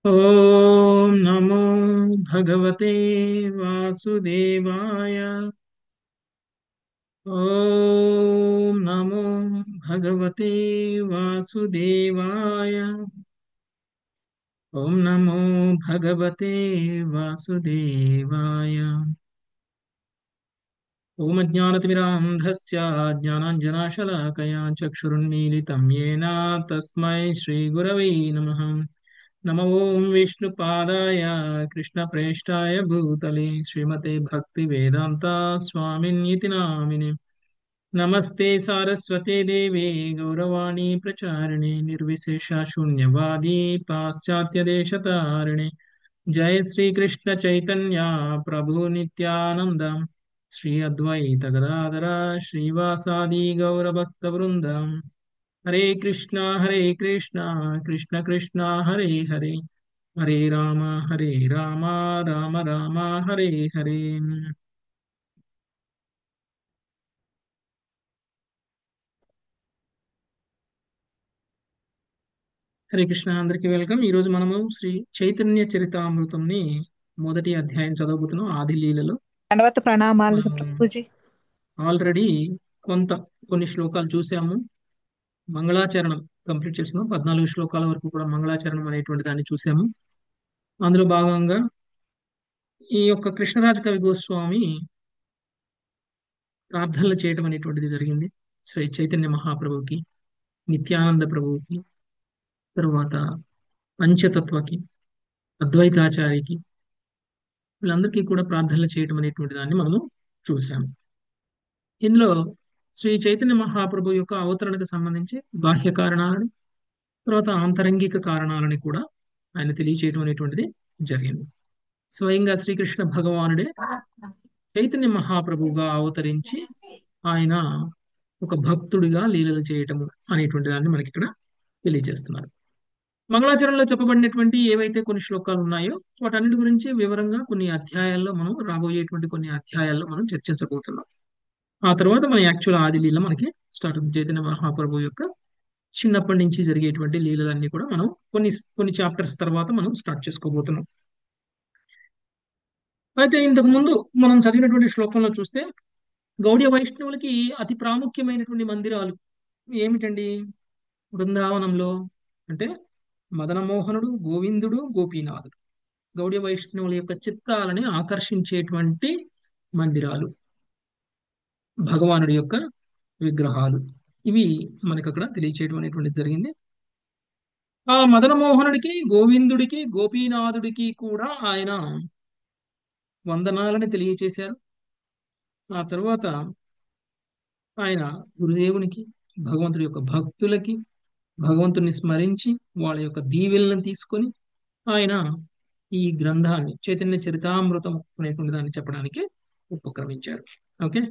ఓం నమో భగవతే వాసుదేవాయ. ఓం నమో భగవతే వాసుదేవాయ. ఓం నమో భగవతే వాసుదేవాయ. ఓం అజ్ఞానతిమిరాంధస్య జ్ఞానాంజనాశలాకయా చక్షురున్మీలితం येन తస్మై శ్రీగురవై నమః. నమో ఓం విష్ణుపాదాయ కృష్ణప్రేష్టాయ భూతలే శ్రీమతే భక్తివేదాంత స్వామిన్యితి నామినే. నమస్తే సారస్వతే దేవే గౌరవాణి ప్రచారిణే నిర్విశేష శూన్యవాది పాశ్చాత్య దేశతారిణే. జయ శ్రీ కృష్ణ చైతన్య ప్రభు నిత్యానంద శ్రీ అద్వైత గదాధర శ్రీవాసాది గౌరభక్త వృందం. హరే కృష్ణ కృష్ణ కృష్ణ హరే హరే, హరే రామ హరే రామ రామ రామ హరే హరే. హరే కృష్ణ, అందరికీ వెల్కమ్. ఈ రోజు మనము శ్రీ చైతన్య చరితామృతంని మొదటి అధ్యాయం చదవబోతున్నాం, ఆది లీలలో. దండవత్ ప్రణామాలు ప్రభుజీ. ఆల్రెడీ కొంత కొన్ని శ్లోకాలు చూసాము. మంగళాచరణం కంప్లీట్ చేసుకున్నాం. 14 శ్లోకాల వరకు కూడా మంగళాచరణం అనేటువంటి దాన్ని చూసాము. అందులో భాగంగా ఈ యొక్క కృష్ణరాజ కవి గోస్వామి ప్రార్థనలు చేయడం అనేటువంటిది జరిగింది శ్రీ చైతన్య మహాప్రభువుకి, నిత్యానంద ప్రభువుకి, తరువాత పంచతత్వకి, అద్వైతాచారికి, వీళ్ళందరికీ కూడా ప్రార్థనలు చేయడం అనేటువంటి దాన్ని మనము చూసాము. ఇందులో శ్రీ చైతన్య మహాప్రభు యొక్క అవతరణకు సంబంధించి బాహ్య కారణాలని, తర్వాత ఆంతరంగిక కారణాలని కూడా ఆయన తెలియచేయడం అనేటువంటిది జరిగింది. స్వయంగా శ్రీకృష్ణ భగవానుడే చైతన్య మహాప్రభువుగా అవతరించి ఆయన ఒక భక్తుడిగా లీలలు చేయటము అనేటువంటి దాన్ని మనకి ఇక్కడ తెలియజేస్తున్నారు. మంగళాచరణలో చెప్పబడినటువంటి ఏవైతే కొన్ని శ్లోకాలు ఉన్నాయో వాటన్నిటి గురించి వివరంగా కొన్ని అధ్యాయాల్లో మనం రాబోయేటువంటి కొన్ని అధ్యాయాల్లో మనం చర్చించబోతున్నాం. ఆ తర్వాత మన యాక్చువల్ ఆది లీల మనకి స్టార్ట్ అవుతుంది. చైతన్య మహాప్రభు యొక్క చిన్నప్పటి నుంచి జరిగేటువంటి లీలలన్నీ కూడా మనం కొన్ని కొన్ని చాప్టర్స్ తర్వాత మనం స్టార్ట్ చేసుకోబోతున్నాం. అయితే ఇంతకు ముందు మనం చదివినటువంటి శ్లోకంలో చూస్తే గౌడీయ వైష్ణవులకి అతి ప్రాముఖ్యమైనటువంటి మందిరాలు ఏమిటండి? బృందావనంలో అంటే మదనమోహనుడు, గోవిందుడు, గోపీనాథుడు గౌడీయ వైష్ణవుల యొక్క చిత్తాలని ఆకర్షించేటువంటి మందిరాలు, భగవానుడి యొక్క విగ్రహాలు, ఇవి మనకు అక్కడ తెలియచేయడం అనేటువంటిది జరిగింది. ఆ మదనమోహనుడికి, గోవిందుడికి, గోపీనాథుడికి కూడా ఆయన వందనాలని తెలియచేశారు. ఆ తర్వాత ఆయన గురుదేవునికి, భగవంతుడి యొక్క భక్తులకి, భగవంతుని స్మరించి వాళ్ళ యొక్క దీవెనలను తీసుకొని ఆయన ఈ గ్రంథాన్ని చైతన్య చరితామృతం అనేటువంటి దాన్ని చెప్పడానికి ఉపక్రమించారు. ఓకే,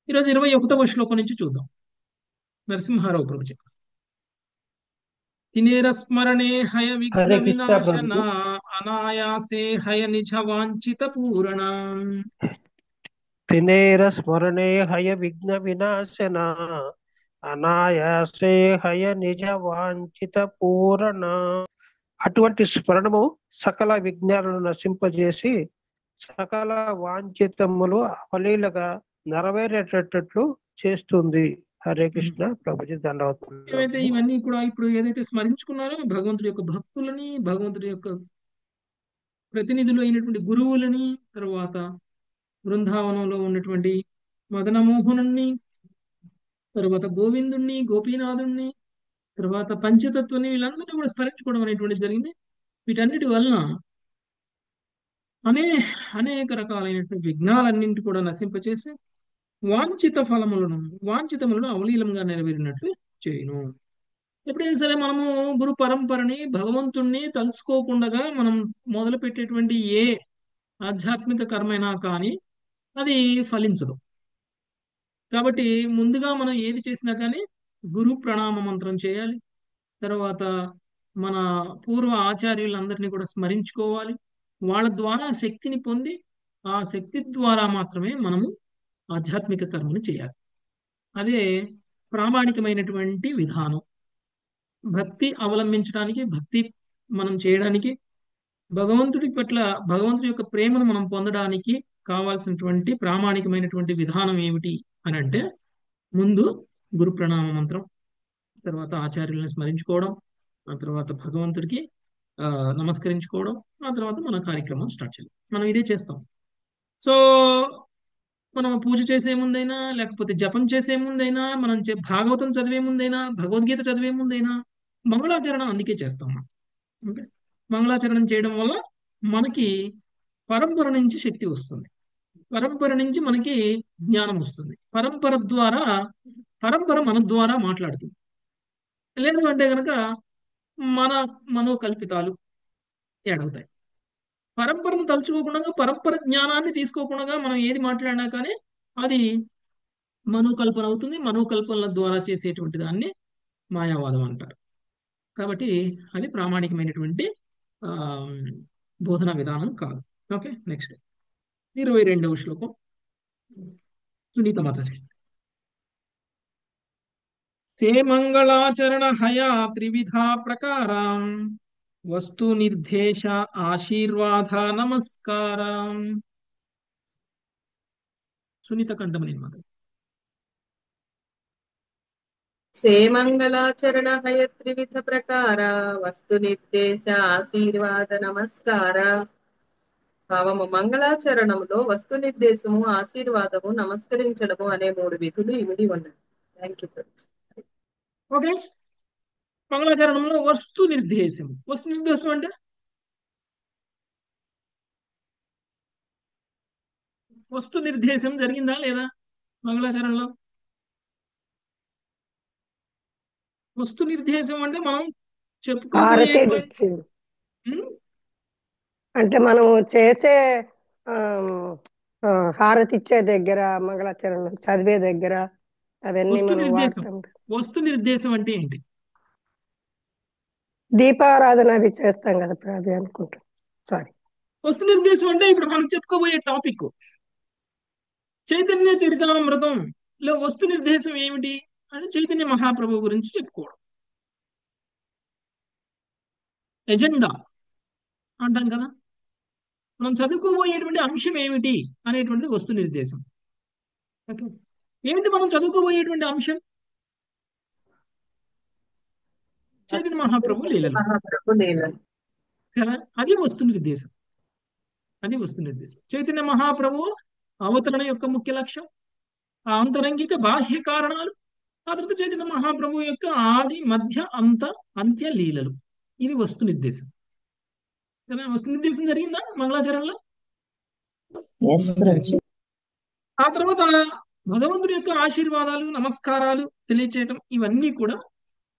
ఈరోజు 21వ శ్లోకం నుంచి చూద్దాం. నరసింహారావు ప్రభుజీ. తినేర స్మరణే హయ విఘ్న హరే కృష్ణ వినాశన, ప్రభుజీ. అనాయాసే హయ నిజ వాంఛిత పూరణ. తినేర స్మరణే హయ విఘ్న వినాశన, అనాయాసే హయ నిజ వాంఛిత పూరణ. అటువంటి స్మరణము సకల విజ్ఞానాలను నశింపజేసి సకల వాంఛితములు అవలీలగా నెరవేరేటట్లు చేస్తుంది. హరే కృష్ణ ప్రభుజీ. ఏవైతే దండవతులు. ఇవన్నీ కూడా ఇప్పుడు ఏదైతే స్మరించుకున్నారో భగవంతుడి యొక్క భక్తులని, భగవంతుడి యొక్క ప్రతినిధులు అయినటువంటి గురువులని, తర్వాత బృందావనంలో ఉన్నటువంటి మదనమోహనుణ్ణి, తర్వాత గోవిందుణ్ణి, గోపీనాథుణ్ణి, తర్వాత పంచతత్వని, వీళ్ళందరినీ కూడా స్మరించుకోవడం అనేటువంటిది జరిగింది. వీటన్నిటి వలన అనే అనేక రకాలైనటువంటి విఘ్నాలన్నింటి కూడా నశింపచేసి వాంఛిత ఫలములను, వాంఛితములను అవలీలంగా నెరవేరినట్లు చేయును. ఎప్పుడైనా సరే మనము గురు పరంపరని, భగవంతుణ్ణి తలుసుకోకుండా మనం మొదలు పెట్టేటువంటి ఏ ఆధ్యాత్మిక కర్మైనా కానీ అది ఫలించదు. కాబట్టి ముందుగా మనం ఏది చేసినా కానీ గురు ప్రణామ మంత్రం చేయాలి. తర్వాత మన పూర్వ ఆచార్యులందరినీ కూడా స్మరించుకోవాలి. వాళ్ళ ద్వారా శక్తిని పొంది ఆ శక్తి ద్వారా మాత్రమే మనము ఆధ్యాత్మిక కర్మను చేయాలి. అదే ప్రామాణికమైనటువంటి విధానం. భక్తి అవలంబించడానికి, భక్తి మనం చేయడానికి, భగవంతుడి పట్ల భగవంతుడి యొక్క ప్రేమను మనం పొందడానికి కావాల్సినటువంటి ప్రామాణికమైనటువంటి విధానం ఏమిటి అని అంటే, ముందు గురు ప్రణామ మంత్రం, తర్వాత ఆచార్యులను స్మరించుకోవడం, ఆ తర్వాత భగవంతుడికి నమస్కరించుకోవడం, ఆ తర్వాత మన కార్యక్రమం స్టార్ట్ చేయాలి. మనం ఇదే చేస్తాం. సో మనం పూజ చేసే ముందైనా, లేకపోతే జపం చేసే ముందైనా, మనం భాగవతం చదివే ముందైనా, భగవద్గీత చదివే ముందైనా మంగళాచరణ అందుకే చేస్తాం మనం. ఓకే, మంగళాచరణం చేయడం వల్ల మనకి పరంపర నుంచి శక్తి వస్తుంది, పరంపర నుంచి మనకి జ్ఞానం వస్తుంది, పరంపర ద్వారా పరంపర మన ద్వారా మాట్లాడుతుంది. లేదు అంటే కనుక మన మనోకల్పితాలు ఏడవుతాయి. పరంపరను తలుచుకోకుండా, పరంపర జ్ఞానాన్ని తీసుకోకుండా మనం ఏది మాట్లాడినా కానీ అది మనోకల్పన అవుతుంది. మనోకల్పనల ద్వారా చేసేటువంటి దాన్ని మాయావాదం అంటారు. కాబట్టి అది ప్రామాణికమైనటువంటి ఆ, బోధనా విధానం కాదు. ఓకే, నెక్స్ట్ 22వ శ్లోకం, సునీత మాతాజీ. ते మంగళాచరణ హయా త్రివిధా ప్రకారం వస్తు నిర్దేశ ఆశీర్వాద నమస్కారం. సునీత కంఠమని మాత. సేమంగళాచరణ హయత్రివిధ ప్రకార వస్తు నిర్దేశ ఆశీర్వాద నమస్కార. భావము మంగళాచరణంలో వస్తు నిర్దేశము, ఆశీర్వాదము, నమస్కరించడము అనే 3 విధులు ఇమిడి ఉన్నాయి. Thank you. ఓకే, మంగళాచరణంలో వస్తు నిర్దేశం. వస్తు నిర్దేశం అంటే వస్తు నిర్దేశం జరిగిందా లేదా మంగళాచరణలో? వస్తు నిర్దేశం అంటే మనం హారతి చెప్పుకోబోయేటువంటి ఇచ్చింది అంటే మనం చేసే ఆ, ఆ, హారతి ఇచ్చే దగ్గర, మంగళాచరణం చదివే దగ్గర అవన్నీ వస్తు మనం నిర్దేశం. వాడతాం. వస్తు నిర్దేశం అంటే ఏంటి? దీపారాధన అవి చేస్తాం కదా ప్రభు అనుకుంటాం. సారీ, వస్తు నిర్దేశం అంటే ఇప్పుడు మనం చెప్పుకోబోయే టాపిక్ చైతన్య చరితామృతం లో వస్తు నిర్దేశం ఏమిటి అంటే చైతన్య మహాప్రభు గురించి చెప్పుకోవడం. ఎజెండా అంటాం కదా, మనం చదువుకోబోయేటువంటి అంశం ఏమిటి అనేటువంటిది వస్తు నిర్దేశం. ఓకే, ఏమిటి మనం చదువుకోబోయేటువంటి అంశం? చైతన్య మహాప్రభు లీలలు మహాప్రభు లీలలు. కదా, అది వస్తు నిర్దేశం. అది వస్తు నిర్దేశం. చైతన్య మహాప్రభు అవతరణ యొక్క ముఖ్య లక్ష్యం, ఆ అంతరంగిక బాహ్య కారణాలు, ఆ తర్వాత చైతన్య మహాప్రభు యొక్క ఆది మధ్య అంత్య లీలలు. ఇది వస్తు నిర్దేశం కదా. వస్తు నిర్దేశం జరిగిందా మంగళాచరణలో? ఆ తర్వాత భగవంతుడి యొక్క ఆశీర్వాదాలు, నమస్కారాలు తెలియచేయటం, ఇవన్నీ కూడా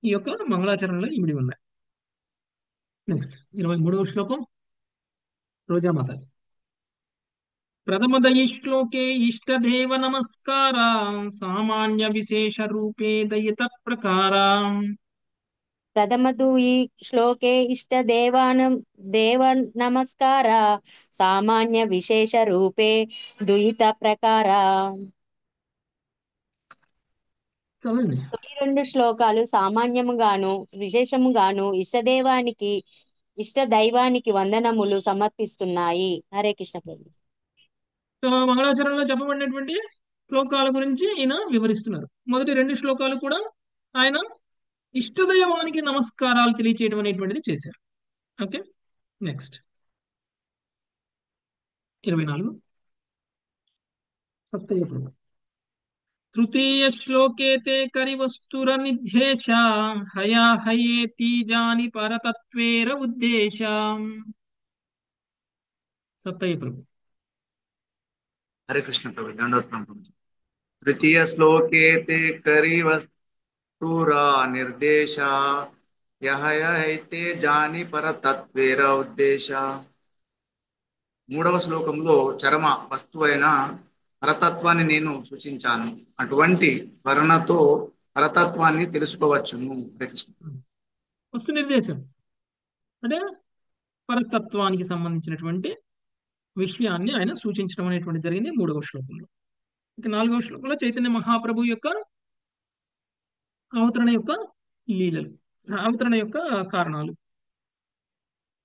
ఈ యొక్క మంగళాచరణలో ఇమిడి ఉన్నాయి. నెక్స్ట్ 23వ శ్లోకం, రోజామాత. ప్రథమదయి శ్లోకే ఇష్టదేవ నమస్కార సామాన్య విశేష రూపే దయిత ప్రకార. ప్రథమతు ఈ శ్లోకే దేవ నమస్కార సామాన్య విశేష రూపే ద్వైత ప్రకార. చదవండి. ఈ 2 శ్లోకాలు సామాన్యముగాను విశేషముగాను ఇష్ట దైవానికి వందనములు సమర్పిస్తున్నాయి. హరే కృష్ణ ప్రభు. సో మంగళాచరణలో చెప్పబడినటువంటి శ్లోకాల గురించి ఈయన వివరిస్తున్నారు. మొదటి 2 శ్లోకాలు కూడా ఆయన ఇష్టదైవానికి నమస్కారాలు తెలియచేయడం అనేటువంటిది చేశారు. ఓకే, నెక్స్ట్ 24 సప్తయ్య ప్రభు. తృతీయ శ్లోకే తే కరివస్తుర నిధ్యేష హయా హయేతి జాని పరతత్వేర ఉద్దేశ. సప్తయ్య ప్రభు. హరే కృష్ణ ప్రభు, దండోత్పన్నం. తృతీయ శ్లోకే తే కరివస్తురా నిర్దేశ యహయైతే జాని పరతత్వేర ఉద్దేశ. 3వ శ్లోకంలో చరమ వస్తువు అయిన పరతత్వాన్ని నేను సూచించాను, అటువంటి వర్ణతో పరతత్వాన్ని తెలుసుకోవచ్చును. హరే కృష్ణ. వస్తు నిర్దేశం అంటే పరతత్వానికి సంబంధించినటువంటి విషయాన్ని ఆయన సూచించడం అనేటువంటి జరిగింది 3వ శ్లోకంలో. ఇక 4వ శ్లోకంలో చైతన్య మహాప్రభు యొక్క అవతరణ యొక్క లీలలు, అవతరణ యొక్క కారణాలు.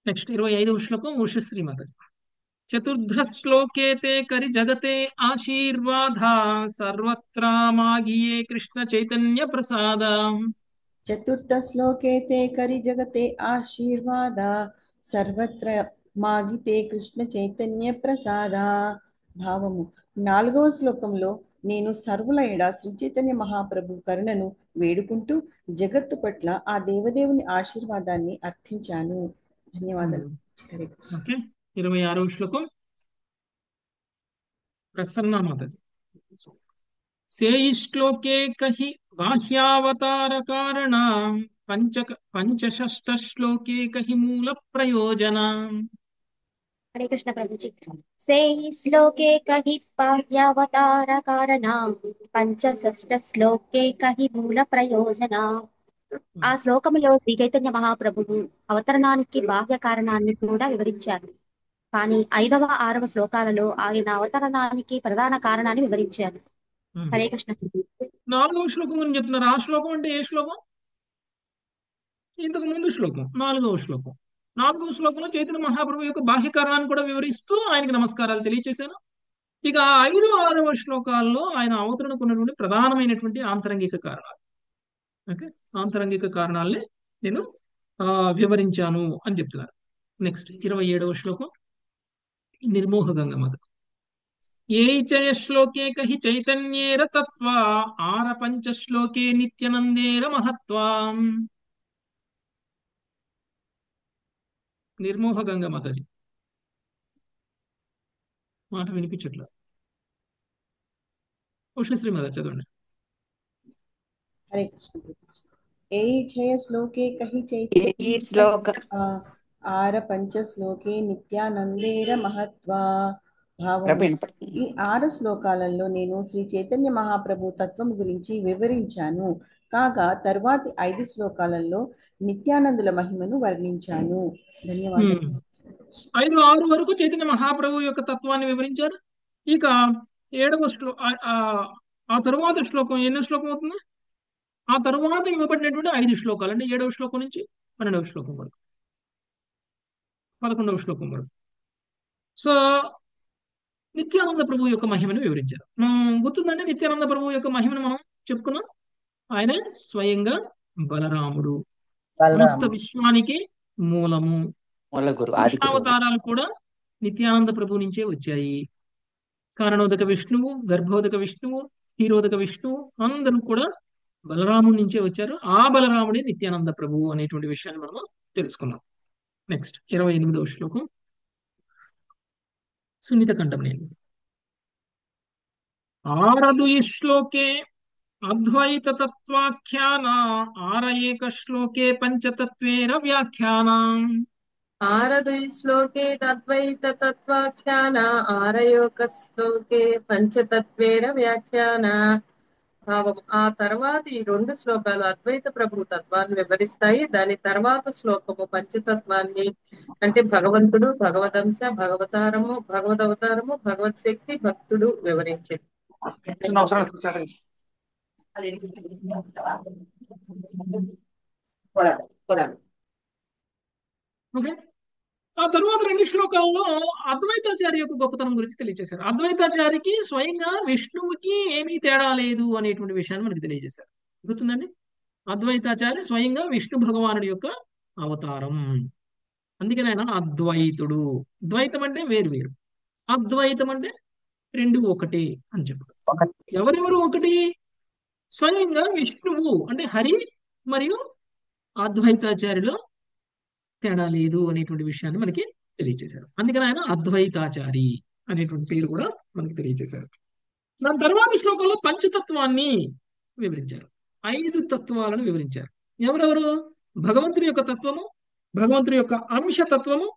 నెక్స్ట్ 25వ శ్లోకం ఉషశ్రీ మాతాజీ. చతుర్థ శ్లోకే తే కరి జగతే ఆశీర్వాధ సర్వత్రా మాగియే కృష్ణ చైతన్య ప్రసాద. చతుర్థశ్లోకే తే కరి జగతే ఆశీర్వాద సర్వత్ర మాగితే కృష్ణ చైతన్య ప్రసాద. భావము: 4వ శ్లోకంలో నేను సర్వుల ఎడ శ్రీ చైతన్య మహాప్రభు కరుణను వేడుకుంటూ జగత్తు పట్ల ఆ దేవదేవుని ఆశీర్వాదాన్ని అర్థించాను. ధన్యవాదాలు. హరే కృష్ణ. ఓకే, 26వ శ్లోకం ప్రసన్న మాతాజీ. సేయి శ్లోకే కహి బాహ్యావతార కారణ పంచషష్ట శ్లోకే కహి మూల ప్రయోజన. हरे कृष्ण प्रभु जी। से श्लोके कहि बाह्यावतार कारणा पंचषष्ठ श्लोके कहि मूल प्रयोजన. ఆ శ్లోకములో శ్రీ చైతన్య మహాప్రభువు అవతరణానికి బాహ్య కారణాన్ని కూడా వివరించారు. కానీ 5వ 6వ శ్లోకాలలో ఆయన అవతరణానికి ప్రధాన కారణాన్ని వివరించారు. హరే కృష్ణ. 4వ శ్లోకం గురించి చెప్తున్నారు. ఆ శ్లోకం అంటే ఏ శ్లోకం? ఇంతకు ముందు శ్లోకం 4వ శ్లోకం. 4వ శ్లోకంలో చైతన్య మహాప్రభు యొక్క బాహ్య కారణాన్ని కూడా వివరిస్తూ ఆయనకి నమస్కారాలు తెలియచేశాను. ఇక 5, 6వ శ్లోకాల్లో ఆయన అవతరణకు ఉన్నటువంటి ప్రధానమైనటువంటి ఆంతరంగిక కారణాలు, ఓకే, ఆంతరంగిక కారణాలని నేను వివరించాను అని చెప్తున్నారు. నెక్స్ట్ 27వ శ్లోకం నిర్మోహ గంగమాత. ఏ చయ శ్లోకే కహి చైతన్యేర తత్వ ఆర పంచ శ్లోకే నిత్యనందేర మహత్వం. నిర్మోహ గంగమాతాజీ మాట వినిపించట్లా. ఉషశ్రీ మాత చదవండి. హరే కృష్ణ. ఏ ఛయ శ్లోకే కహి ఈ చైతన్య శ్లోక ఆర పంచ శ్లోకే నిత్యానందేర మహత్వా. భావము: వినపడుతుంది. ఈ 6 శ్లోకాలలో నేను శ్రీ చైతన్య మహాప్రభు తత్వం గురించి వివరించాను. కాగా తర్వాతి 5 శ్లోకాలలో నిత్యానందుల మహిమను వర్ణించాను. ధన్యవాదాలు. 5, 6 వరకు చైతన్య మహాప్రభు యొక్క తత్వాన్ని వివరించారు. ఇక 7వ ఆ తరువాత శ్లోకం ఎన్నో శ్లోకం అవుతుంది? ఆ తరువాత ఇవ్వబడినటువంటి 5 శ్లోకాలు అంటే 7వ శ్లోకం నుంచి 12వ శ్లోకం వరకు, 11వ శ్లోకం వరకు. సో నిత్యానంద ప్రభు యొక్క మహిమను వివరించారు. గుర్తుందంటే నిత్యానంద ప్రభు యొక్క మహిమను మనం చెప్పుకున్నాం. ఆయన స్వయంగా బలరాముడు, సమస్త విశ్వానికి మూలము. కృష్ణావతారాలు కూడా నిత్యానంద ప్రభు నుంచే వచ్చాయి. కారణోదక విష్ణువు, గర్భోదక విష్ణువు, క్షీరోదక విష్ణువు అందరూ కూడా బలరాముడి నుంచే వచ్చారు. ఆ బలరాముడే నిత్యానంద ప్రభు అనేటువంటి విషయాన్ని మనం తెలుసుకున్నాం. నెక్స్ట్ 28వ శ్లోకం సునీత కంఠంనేని. ఆరదు ఈ శ్లోకే అద్వైత తత్వాఖ్యాన ఆర ఏక శ్లోకే పంచతత్వేర వ్యాఖ్యాన. ఆరదు ఈ శ్లోకే అద్వైత తత్వాఖ్యాన ఆరయోక శ్లోకే పంచతత్వేర వ్యాఖ్యాన. భావం: ఆ తర్వాతి 2 శ్లోకాలు అద్వైత ప్రభు తత్వాన్ని వివరిస్తాయి. దాని తర్వాత శ్లోకము పంచతత్వాన్ని అంటే భగవంతుడు, భగవదంశ, భగవదవతారము, భగవత్ శక్తి, భక్తుడు వివరించింది. ఓకే, ఆ తరువాత 2 శ్లోకాల్లో అద్వైతాచార్య యొక్క గొప్పతనం గురించి తెలియజేశారు. అద్వైతాచారికి స్వయంగా విష్ణువుకి ఏమీ తేడా లేదు అనేటువంటి విషయాన్ని మనకి తెలియజేశారు. గుర్తుందండి, అద్వైతాచార్య స్వయంగా విష్ణు భగవానుడి యొక్క అవతారం. అందుకని ఆయన అద్వైతుడు. ద్వైతం అంటే వేరు వేరు, అద్వైతం అంటే 2 ఒకటి అని చెప్పారు. ఎవరెవరు ఒకటి? స్వయంగా విష్ణువు అంటే హరి మరియు అద్వైతాచార్యులో తేడా లేదు అనేటువంటి విషయాన్ని మనకి తెలియజేశారు. అందుకని ఆయన అద్వైతాచారి అనేటువంటి పేరు కూడా మనకి తెలియజేశారు. దాని తర్వాత శ్లోకంలో పంచతత్వాన్ని వివరించారు. 5 తత్వాలను వివరించారు. ఎవరెవరు? భగవంతుడి యొక్క తత్వము, భగవంతుడి యొక్క అంశతత్వము,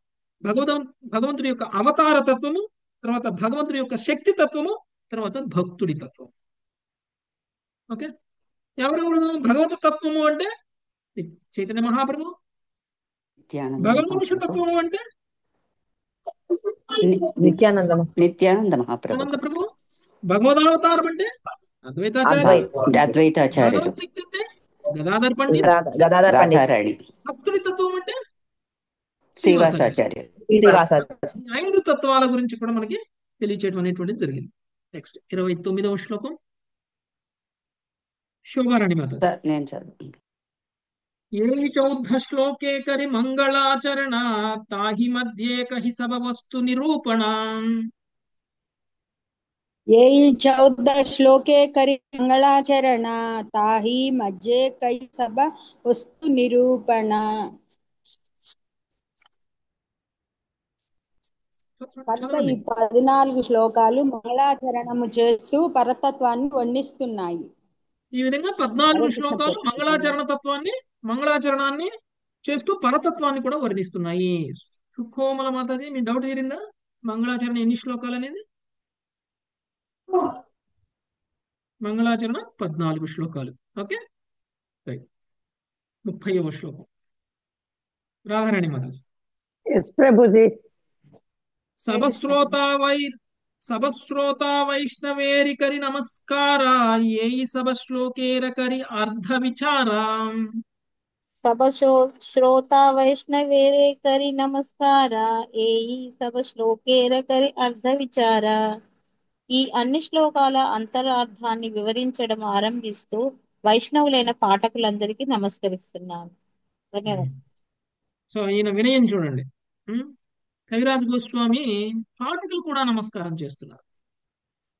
భగవంతుడి యొక్క అవతార తత్వము, తర్వాత భగవంతుడి యొక్క శక్తి తత్వము, తర్వాత భక్తుడి తత్వం. ఓకే, ఎవరెవరు? భగవత తత్వము అంటే చైతన్య మహాప్రభు, భగవంతుడి తత్వము అంటే నిత్యానంద మహాప్రభు, ఆనంద ప్రభు, భగవదావతారం అంటే అద్వైతాచార్యులు, భగవత్ శక్తి అంటే గదాధర్ పండిత్, రాధారాణి, భక్తుడి తత్వం అంటే శ్రీవాసాచార్య. శ్రీవాసాచార్య. ఈ 5 తత్వాల గురించి కూడా మనకి తెలియచేయడం అనేటువంటిది జరిగింది. నెక్స్ట్ 29వ శ్లోకం శోభారాణి మాత. సార్ నేను చదువు. ఏ చౌద్ధ శ్లోకే కరి మంగళాచరణ తాహి మధ్యే కహి సభ వస్తు నిరూపణ. यही 14 श्लोके करि मंगलाचरण ताहि मध्य कई सब वस्तु निरूपण. కనుక ఈ 14 శ్లోకాలు మంగళాచరణము చేస్తూ పరతత్వాన్ని వర్ణిస్తున్నాయి. ఈ విధంగా 14 శ్లోకాలు మంగళాచరణాన్ని చేస్తూ పరతత్వాన్ని కూడా వర్ణిస్తున్నాయి. సుఖోమల మాతాజీ మీ డౌట్ తీరిందా? మంగళాచరణ ఎన్ని శ్లోకాలు అనేది? మంగళాచరణ 14 శ్లోకాలు. Okay right. 30వ శ్లోకం రాధారాణి మాతాజీ. ఎస్ ప్రభుజీ. సభశ్రోత వైష్ణవేరికరి నమస్కార ఏయి సభ శ్లోకేరకరి అర్ధ విచార. సభ శ్రోత వైష్ణవేరే కరి నమస్కార ఏయి సభ శ్లోకేర కరి అర్ధ విచార. ఈ అన్ని శ్లోకాల అంతరార్థాన్ని వివరించడం ఆరంభిస్తూ వైష్ణవులైన పాఠకులందరికీ నమస్కరిస్తున్నాను. ధన్యవాదాలు. సో ఈయన వినయం చూడండి. కవిరాజ్ గోస్వామి పాఠకులు కూడా నమస్కారం చేస్తున్నారు.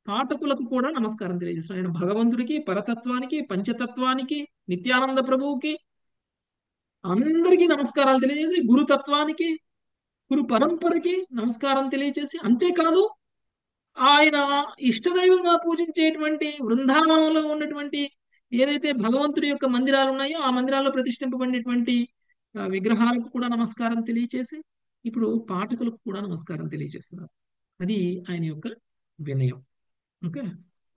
పాఠకులకు కూడా నమస్కారం తెలియజేస్తున్నారు. ఆయన భగవంతుడికి, పరతత్వానికి, పంచతత్వానికి, నిత్యానంద ప్రభువుకి అందరికీ నమస్కారాలు తెలియజేసి, గురుతత్వానికి, గురు పరంపరకి నమస్కారం తెలియజేసి, అంతేకాదు ఆయన ఇష్టదైవంగా పూజించేటువంటి వృందావనంలో ఉన్నటువంటి ఏదైతే భగవంతుడి యొక్క మందిరాలు ఉన్నాయో ఆ మందిరాల్లో ప్రతిష్ఠింపబడినటువంటి విగ్రహాలకు కూడా నమస్కారం తెలియచేసి ఇప్పుడు పాఠకులకు కూడా నమస్కారం తెలియజేస్తున్నారు. అది ఆయన యొక్క వినయం. ఓకే,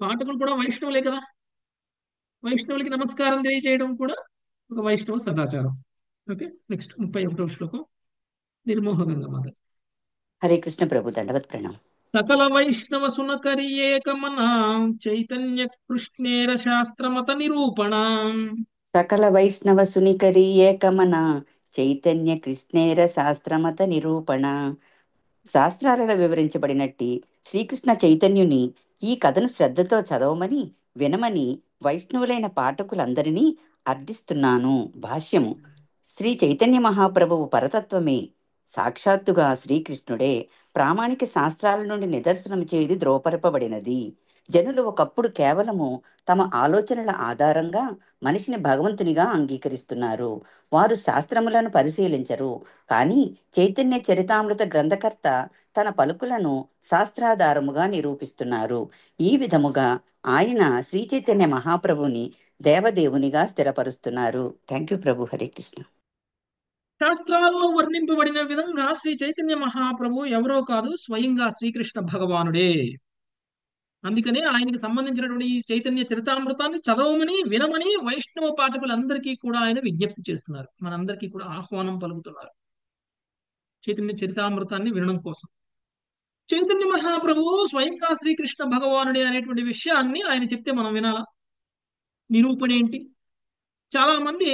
పాఠకులు కూడా వైష్ణవులే కదా, వైష్ణవులకి నమస్కారం తెలియజేయడం కూడా ఒక వైష్ణవ సదాచారం. ఓకే నెక్స్ట్ 31వ శ్లోకం నిర్మోహగంగా మాత. హరే కృష్ణ ప్రభు, దండవత్ ప్రణామం. సకల వైష్ణవ సునకరి ఏకమన చైతన్య కృష్ణేర శాస్త్రమత నిరూపణ. సకల వైష్ణవ సునికరి ఏకమన చైతన్య కృష్ణేర శాస్త్రమత నిరూపణ. శాస్త్రాలలో వివరించబడినట్టి శ్రీకృష్ణ చైతన్యుని ఈ కథను శ్రద్ధతో చదవమని వినమని వైష్ణవులైన పాఠకులందరినీ అర్థిస్తున్నాను. భాష్యము. శ్రీ చైతన్య మహాప్రభువు పరతత్వమే, సాక్షాత్తుగా శ్రీకృష్ణుడే. ప్రామాణిక శాస్త్రాల నుండి నిదర్శనం చేది ద్రోపరపబడినది. జనులు ఒకప్పుడు కేవలము తమ ఆలోచనల ఆధారంగా మనిషిని భగవంతునిగా అంగీకరిస్తున్నారు. వారు శాస్త్రములను పరిశీలించరు. కానీ చైతన్య చరితామృత గ్రంథకర్త తన పలుకులను శాస్త్రాధారముగా నిరూపిస్తున్నారు. ఈ విధముగా ఆయన శ్రీ చైతన్య మహాప్రభుని దేవదేవునిగా స్థిరపరుస్తున్నారు. థ్యాంక్ యూ ప్రభు. హరే కృష్ణ. శాస్త్రాల్లో వర్ణింపబడిన విధంగా శ్రీ చైతన్య మహాప్రభు ఎవరో కాదు, స్వయంగా శ్రీకృష్ణ భగవానుడే. అందుకనే ఆయనకి సంబంధించినటువంటి ఈ చైతన్య చరితామృతాన్ని చదవమని వినమని వైష్ణవ పాఠకులందరికీ కూడా ఆయన విజ్ఞప్తి చేస్తున్నారు. మనందరికీ కూడా ఆహ్వానం పలుకుతున్నారు చైతన్య చరితామృతాన్ని వినడం కోసం. చైతన్య మహాప్రభు స్వయంగా శ్రీకృష్ణ భగవానుడే అనేటువంటి విషయాన్ని ఆయన చెప్తే మనం వినాలా? నిరూపణ ఏంటి? చాలా మంది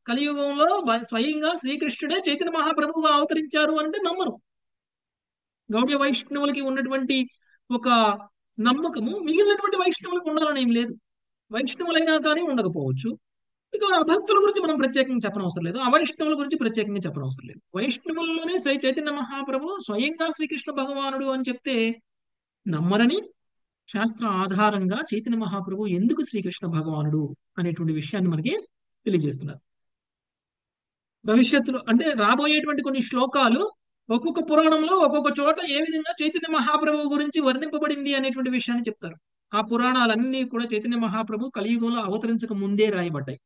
కలియుగంలో స్వయంగా శ్రీకృష్ణుడే చైతన్య మహాప్రభువుగా అవతరించారు అంటే నమ్మరు. గౌడీయ వైష్ణవులకి ఉన్నటువంటి ఒక నమ్మకము మిగిలినటువంటి వైష్ణవులకు ఉండాలని ఏం లేదు. వైష్ణవులైనా కానీ ఉండకపోవచ్చు. ఇక భక్తుల గురించి మనం ప్రత్యేకంగా చెప్పనవసరం లేదు, అవైష్ణవుల గురించి ప్రత్యేకంగా చెప్పనవసరం లేదు. వైష్ణవుల్లోనే శ్రీ చైతన్య మహాప్రభు స్వయంగా శ్రీకృష్ణ భగవానుడు అని చెప్తే నమ్మరని శాస్త్ర ఆధారంగా చైతన్య మహాప్రభు ఎందుకు శ్రీకృష్ణ భగవానుడు అనేటువంటి విషయాన్ని మనకి తెలియజేస్తున్నారు. భవిష్యత్తులో అంటే రాబోయేటువంటి కొన్ని శ్లోకాలు ఒక్కొక్క పురాణంలో ఒక్కొక్క చోట ఏ విధంగా చైతన్య మహాప్రభు గురించి వర్ణింపబడింది అనేటువంటి విషయాన్ని చెప్తారు. ఆ పురాణాలన్నీ కూడా చైతన్య మహాప్రభు కలియుగంలో అవతరించక ముందే రాయబడ్డాయి.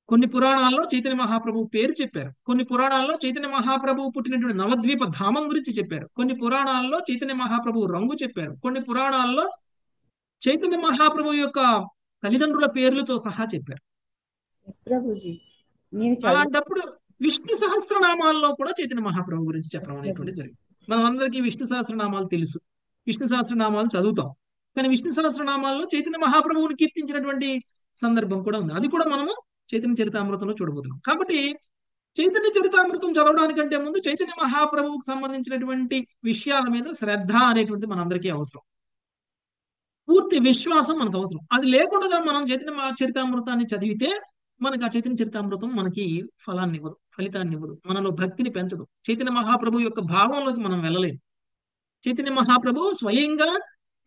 కొన్ని పురాణాల్లో చైతన్య మహాప్రభు పేరు చెప్పారు, కొన్ని పురాణాల్లో చైతన్య మహాప్రభు పుట్టినటువంటి నవద్వీప ధామం గురించి చెప్పారు, కొన్ని పురాణాల్లో చైతన్య మహాప్రభు రంగు చెప్పారు, కొన్ని పురాణాల్లో చైతన్య మహాప్రభు యొక్క తల్లిదండ్రుల పేర్లతో సహా చెప్పారు. అలాంటప్పుడు విష్ణు సహస్రనామాల్లో కూడా చైతన్య మహాప్రభు గురించి చెప్పడం అనేటువంటి జరిగింది. మనం అందరికీ విష్ణు సహస్రనామాలు తెలుసు, విష్ణు సహస్రనామాలు చదువుతాం. కానీ విష్ణు సహస్రనామాల్లో చైతన్య మహాప్రభువుని కీర్తించినటువంటి సందర్భం కూడా ఉంది. అది కూడా మనము చైతన్య చరితామృతంలో చూడబోతున్నాం. కాబట్టి చైతన్య చరితామృతం చదవడానికంటే ముందు చైతన్య మహాప్రభువుకు సంబంధించినటువంటి విషయాల మీద శ్రద్ధ అనేటువంటి మనందరికీ అవసరం. పూర్తి విశ్వాసం మనకు అవసరం. అది లేకుండా మనం చైతన్య చరితామృతాన్ని చదివితే మనకు ఆ చైతన్య చరితామృతం మనకి ఫలాన్ని ఇవ్వదు, ఫలితాన్ని ఇవ్వదు, మనలో భక్తిని పెంచదు. చైతన్య మహాప్రభు యొక్క భావంలోకి మనం వెళ్ళలేము. చైతన్య మహాప్రభు స్వయంగా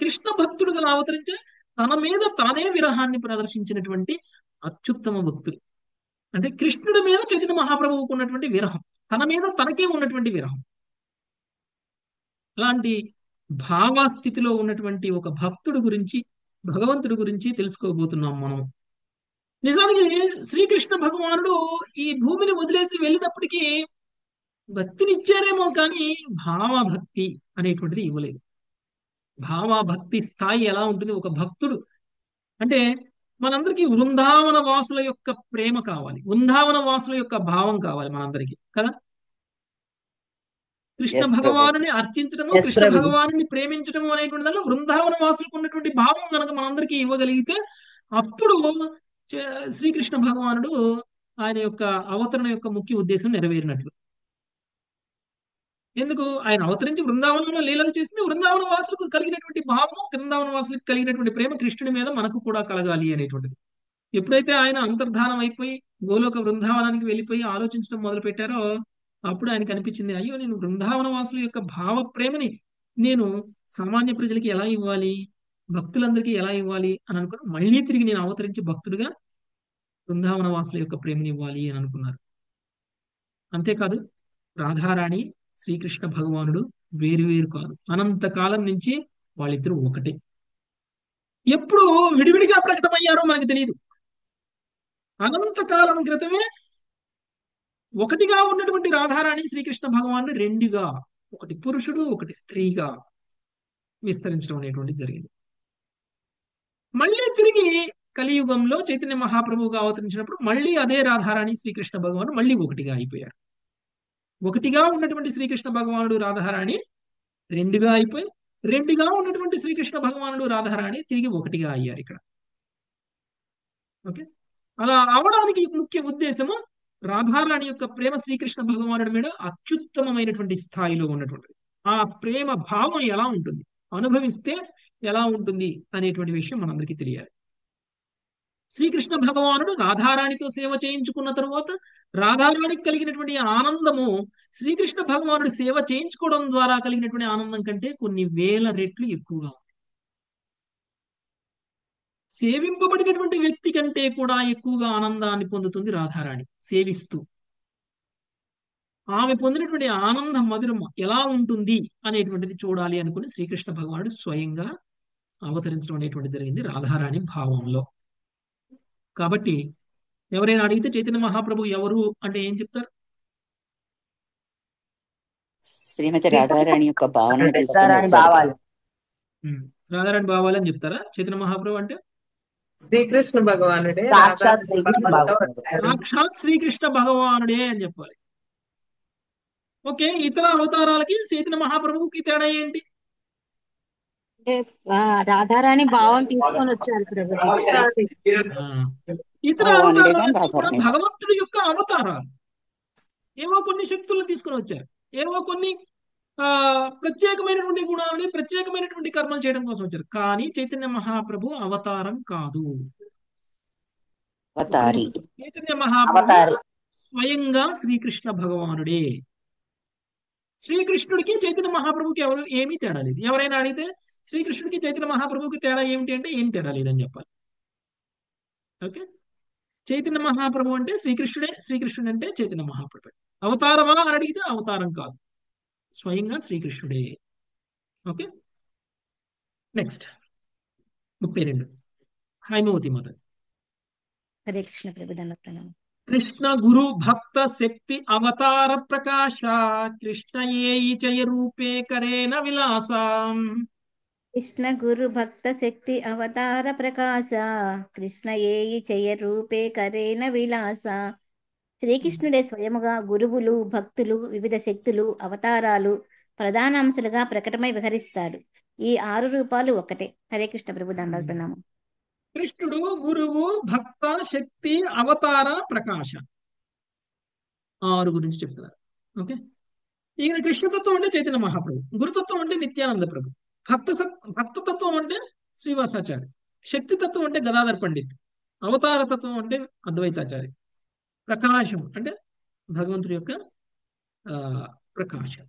కృష్ణ భక్తుడుగా అవతరించే తన మీద తానే విరహాన్ని ప్రదర్శించినటువంటి అత్యుత్తమ భక్తుడు. అంటే కృష్ణుడి మీద చైతన్య మహాప్రభువుకు ఉన్నటువంటి విరహం, తన మీద తనకే ఉన్నటువంటి విరహం. అలాంటి భావస్థితిలో ఉన్నటువంటి ఒక భక్తుడు గురించి, భగవంతుడి గురించి తెలుసుకోబోతున్నాం మనం. నిజానికి శ్రీకృష్ణ భగవానుడు ఈ భూమిని వదిలేసి వెళ్ళినప్పటికీ భక్తినిచ్చారేమో కానీ భావభక్తి అనేటువంటిది ఇవ్వలేదు. భావభక్తి స్థాయి ఎలా ఉంటుంది? ఒక భక్తుడు అంటే మనందరికీ వృందావన వాసుల యొక్క ప్రేమ కావాలి, వృందావన వాసుల యొక్క భావం కావాలి మనందరికీ కదా. కృష్ణ ఎస్ ప్రభు. భగవానుని అర్చించడము, Yes, కృష్ణ Prabhuji. భగవానుని ప్రేమించడము అనేటువంటి దానిలో వృందావన వాసులకు ఉన్నటువంటి భావం కనుక మనందరికీ ఇవ్వగలిగితే అప్పుడు శ్రీకృష్ణ భగవానుడు ఆయన యొక్క అవతరణ యొక్క ముఖ్య ఉద్దేశం నెరవేరినట్లు. ఎందుకు? ఆయన అవతరించి బృందావనంలో లీలలు చేసింది బృందావన వాసులకు కలిగినటువంటి భావము, బృందావన వాసులకు కలిగినటువంటి ప్రేమ కృష్ణుడి మీద మనకు కూడా కలగాలి అనేటువంటిది. ఎప్పుడైతే ఆయన అంతర్ధానం అయిపోయి గోలోక బృందావనానికి వెళ్ళిపోయి ఆలోచించడం మొదలు పెట్టారో అప్పుడు ఆయనకు అనిపించింది, అయ్యో నేను బృందావన వాసుల యొక్క భావ ప్రేమని నేను సామాన్య ప్రజలకి ఎలా ఇవ్వాలి, భక్తులందరికీ ఎలా ఇవ్వాలి అని అనుకుని మళ్ళీ తిరిగి నేను అవతరించి భక్తుడిగా బృందావన వాసుల యొక్క ప్రేమని ఇవ్వాలి అని అనుకున్నారు. అంతేకాదు రాధారాణి శ్రీకృష్ణ భగవానుడు వేరు వేరు కాదు, అనంతకాలం నుంచి వాళ్ళిద్దరూ ఒకటే. ఎప్పుడు విడివిడిగా ప్రకటమయ్యారో మనకు తెలియదు. అనంతకాలం క్రితమే ఒకటిగా ఉన్నటువంటి రాధారాణి శ్రీకృష్ణ భగవానుడు రెండుగా, ఒకటి పురుషుడు ఒకటి స్త్రీగా విస్తరించడం అనేటువంటిది జరిగింది. మళ్ళీ తిరిగి కలియుగంలో చైతన్య మహాప్రభువుగా అవతరించినప్పుడు మళ్ళీ అదే రాధారాణి శ్రీకృష్ణ భగవానుడు మళ్ళీ ఒకటిగా అయిపోయారు. ఒకటిగా ఉన్నటువంటి శ్రీకృష్ణ భగవానుడు రాధారాణి రెండుగా అయిపోయి, రెండుగా ఉన్నటువంటి శ్రీకృష్ణ భగవానుడు రాధారాణి తిరిగి ఒకటిగా అయ్యారు ఇక్కడ. ఓకే, అలా అవడానికి ముఖ్య ఉద్దేశము రాధారాణి యొక్క ప్రేమ శ్రీకృష్ణ భగవానుడి మీద అత్యుత్తమమైనటువంటి స్థాయిలో ఉన్నటువంటిది. ఆ ప్రేమ భావం ఎలా ఉంటుంది, అనుభవిస్తే ఎలా ఉంటుంది అనేటువంటి విషయం మనందరికీ తెలియాలి. శ్రీకృష్ణ భగవానుడు రాధారాణితో సేవ చేయించుకున్న తరువాత రాధారాణికి కలిగినటువంటి ఆనందము శ్రీకృష్ణ భగవానుడు సేవ చేయించుకోవడం ద్వారా కలిగినటువంటి ఆనందం కంటే కొన్ని వేల రెట్లు ఎక్కువగా ఉంది. సేవింపబడినటువంటి వ్యక్తి కంటే కూడా ఎక్కువగా ఆనందాన్ని పొందుతుంది రాధారాణి సేవిస్తూ. ఆమె పొందినటువంటి ఆనంద మధురం ఎలా ఉంటుంది అనేటువంటిది చూడాలి అనుకుని శ్రీకృష్ణ భగవానుడు స్వయంగా అవతరించడం అనేటువంటి జరిగింది రాధారాణి భావంలో. కాబట్టి ఎవరైనా అడిగితే చైతన్య మహాప్రభు ఎవరు అంటే ఏం చెప్తారు? శ్రీమతి రాధారాణి యొక్క భావనను తీసుకొని రాధారాణి వచ్చారు భావాలు. రాధారాణి భావాలు అని చెప్తారా? చైతన్య మహాప్రభు అంటే శ్రీకృష్ణ భగవానుడే సాక్షాత్ శ్రీకృష్ణ భగవానుడు. సాక్షాత్ శ్రీకృష్ణ భగవానుడే అని చెప్పాలి. ఓకే, ఇతర అవతారాలకి చైతన్య మహాప్రభువుకి తేడా ఏంటి? అంటే రాధారాణి భావం తీసుకొని వచ్చారు ప్రభుజీ. ఆ, ఇతర భగవానుడే కానీ అవతారాలన్నీ కూడా రాధారాణి భగవంతుడి యొక్క అవతారాలు. ఏవో కొన్ని శక్తులను తీసుకొని వచ్చారు, ఏవో కొన్ని ప్రత్యేకమైనటువంటి గుణాలని, ప్రత్యేకమైనటువంటి కర్మలు చేయడం కోసం వచ్చారు. కానీ చైతన్య మహాప్రభు అవతారం కాదు. అవతారి. చైతన్య మహాప్రభు అవతారి. స్వయంగా శ్రీకృష్ణ భగవానుడే. శ్రీకృష్ణుడికి చైతన్య మహాప్రభుకి ఎవరు ఏమీ తేడా లేదు. ఎవరైనా అడిగితే శ్రీకృష్ణుడికి చైతన్య మహాప్రభుకి తేడా ఏమిటి అంటే ఏం తేడా లేదని చెప్పాలి. ఓకే, చైతన్య మహాప్రభు అంటే శ్రీకృష్ణుడే, శ్రీకృష్ణుడు అంటే చైతన్య మహాప్రభు. అవతారమా అని అడిగితే అవతారం కాదు, స్వయంగా శ్రీకృష్ణుడే. ఓకే, నెక్స్ట్ 32 హైమవతి మాత. హరే కృష్ణ ప్రభు దండ ప్రణామం. కృష్ణ గురు భక్త శక్తి అవతార ప్రకాశ కృష్ణయే చయ రూపే కరేణ విలాసం. కృష్ణ గురు భక్త శక్తి అవతార ప్రకాశ కృష్ణ ఏయి చయ రూపే కరేన విలాస. శ్రీకృష్ణుడే స్వయముగా గురువులు, భక్తులు, వివిధ శక్తులు, అవతారాలు, ప్రధానాంశాలుగా ప్రకటమై విహరిస్తాడు. ఈ 6 రూపాలు ఒకటే. హరే కృష్ణ ప్రభు దండాలు ప్రణామం. కృష్ణుడు గురువు, భక్త, శక్తి, అవతార, ప్రకాశ. ఆరు గురించి చెప్తున్నారు. ఓకే, ఈయన కృష్ణతత్వం అంటే చైతన్య మహాప్రభు, గురుతత్వం అంటే నిత్యానంద ప్రభు, భక్తతత్వం అంటే శ్రీవాసాచారి, శక్తి తత్వం అంటే గదాధర్ పండిత్, అవతార తత్వం అంటే అద్వైతాచారి, ప్రకాశం అంటే భగవంతుడి యొక్క ఆ, ప్రకాశం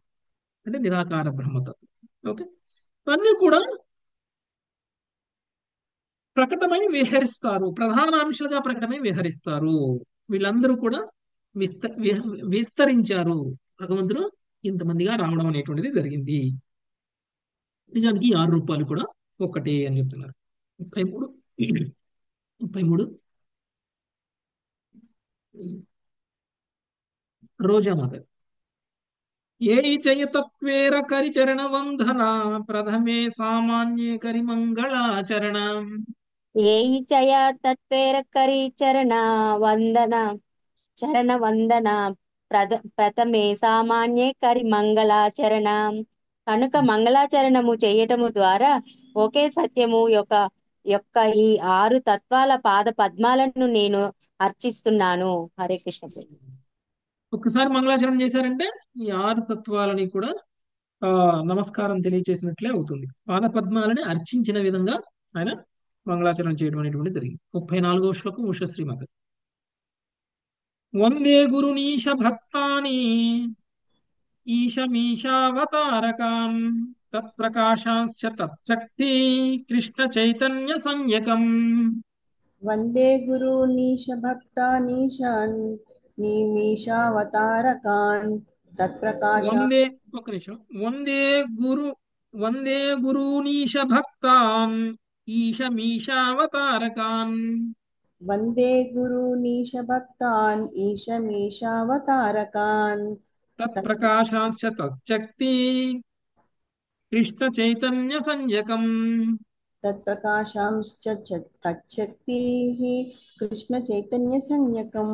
అంటే నిరాకార బ్రహ్మతత్వం. ఓకే, ఇవన్నీ కూడా ప్రకటమై విహరిస్తారు, ప్రధాన అంశాలుగా ప్రకటమై విహరిస్తారు. వీళ్ళందరూ కూడా విస్తరించారు. భగవంతుడు ఇంతమందిగా రావడం అనేటువంటిది జరిగింది. నిజానికి ఈ 6 రూపాయలు కూడా ఒక్కటే అని చెప్తున్నారు. 33 33 రోజామాత ఏ చయతత్వేర కరిచరణ వందన ప్రథమే సామాన్యే కరి మంగళాచరణ ఏయి చయ తత్వేర కరి చరణ వందన ప్రథమే సామాన్యే కరి మంగళాచరణ. కనుక మంగళాచరణము చేయటము ద్వారా ఒకే సత్యము యొక్క యొక్క ఈ 6 తత్వాల పాద పద్మాలను నేను అర్చిస్తున్నాను. హరే కృష్ణ. ఒక్కసారి మంగళాచరణ చేశారంటే ఈ 6 తత్వాలని కూడా నమస్కారం తెలియచేసినట్లే అవుతుంది. పాద పద్మాలని అర్చించిన విధంగా ఆయన మంగళాచరణ చేయడం అనేటువంటి జరిగింది. 34వ శ్లోకం ఉషశ్రీమాత. వందే గురునీశ భక్తాని ఈశమీశావతారకాన్ తత్ప్రకాశాంశ్చ తచ్చక్తి కృష్ణ చైతన్య సంయకం. వందే గురు నీశ భక్తానీశాన్ నిమిషావతారకాన్ తత్ప్రకాశ. ఒక నిమిషం. వందే గురునీశ భక్తాన్ ఈశమీశావతారకాన్. వందే గురు నీశ భక్తాన్ ఈశమీశావతారకాన్ తత్ప్రకాశాంశ్చ తచ్చక్తి కృష్ణ చైతన్య సంయకం. తత్ప్రకాశాంశ్చ తచ్చక్తి కృష్ణ చైతన్య సంయకం.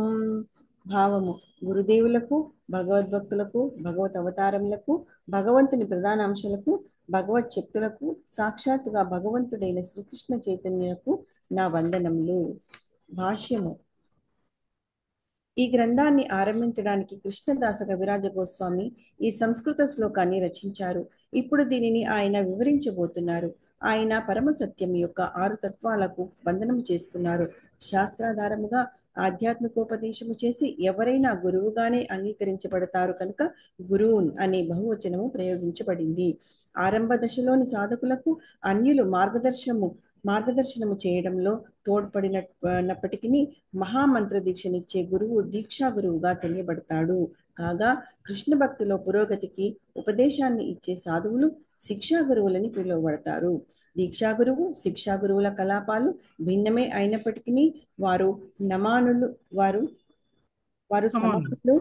భావము: గురుదేవులకు, భగవద్భక్తులకు, భగవత్ అవతారములకు, భగవంతుని ప్రధాన అంశాలకు, భగవత్ శక్తులకు, సాక్షాత్తుగా భగవంతుడైన శ్రీకృష్ణ చైతన్యకు నా వందనములు. భాష్యము: ఈ గ్రంథాన్ని ఆరంభించడానికి కృష్ణదాస కవిరాజ గోస్వామి ఈ సంస్కృత శ్లోకాన్ని రచించారు. ఇప్పుడు దీనిని ఆయన వివరించబోతున్నారు. ఆయన పరమ సత్యం యొక్క 6 తత్వాలకు వందనం చేస్తున్నారు. శాస్త్రాధారముగా ఆధ్యాత్మికోపదేశము చేసి ఎవరైనా గురువుగానే అంగీకరించబడతారు కనుక గురువున్ అనే బహువచనము ప్రయోగించబడింది. ఆరంభ దశలోని సాధకులకు అన్యులు మార్గదర్శనము చేయడంలో తోడ్పడినప్పటికీ మహామంత్ర దీక్షనిచ్చే గురువు దీక్షా గురువుగా తెలియబడతాడు. కాగా కృష్ణ భక్తిలో పురోగతికి ఉపదేశాన్ని ఇచ్చే సాధువులు శిక్షా గురువులని పిలువబడతారు. దీక్షా గురువు, శిక్షా గురువుల కలాపాలు భిన్నమే అయినప్పటికీ వారు నమానులు వారు సమానులు,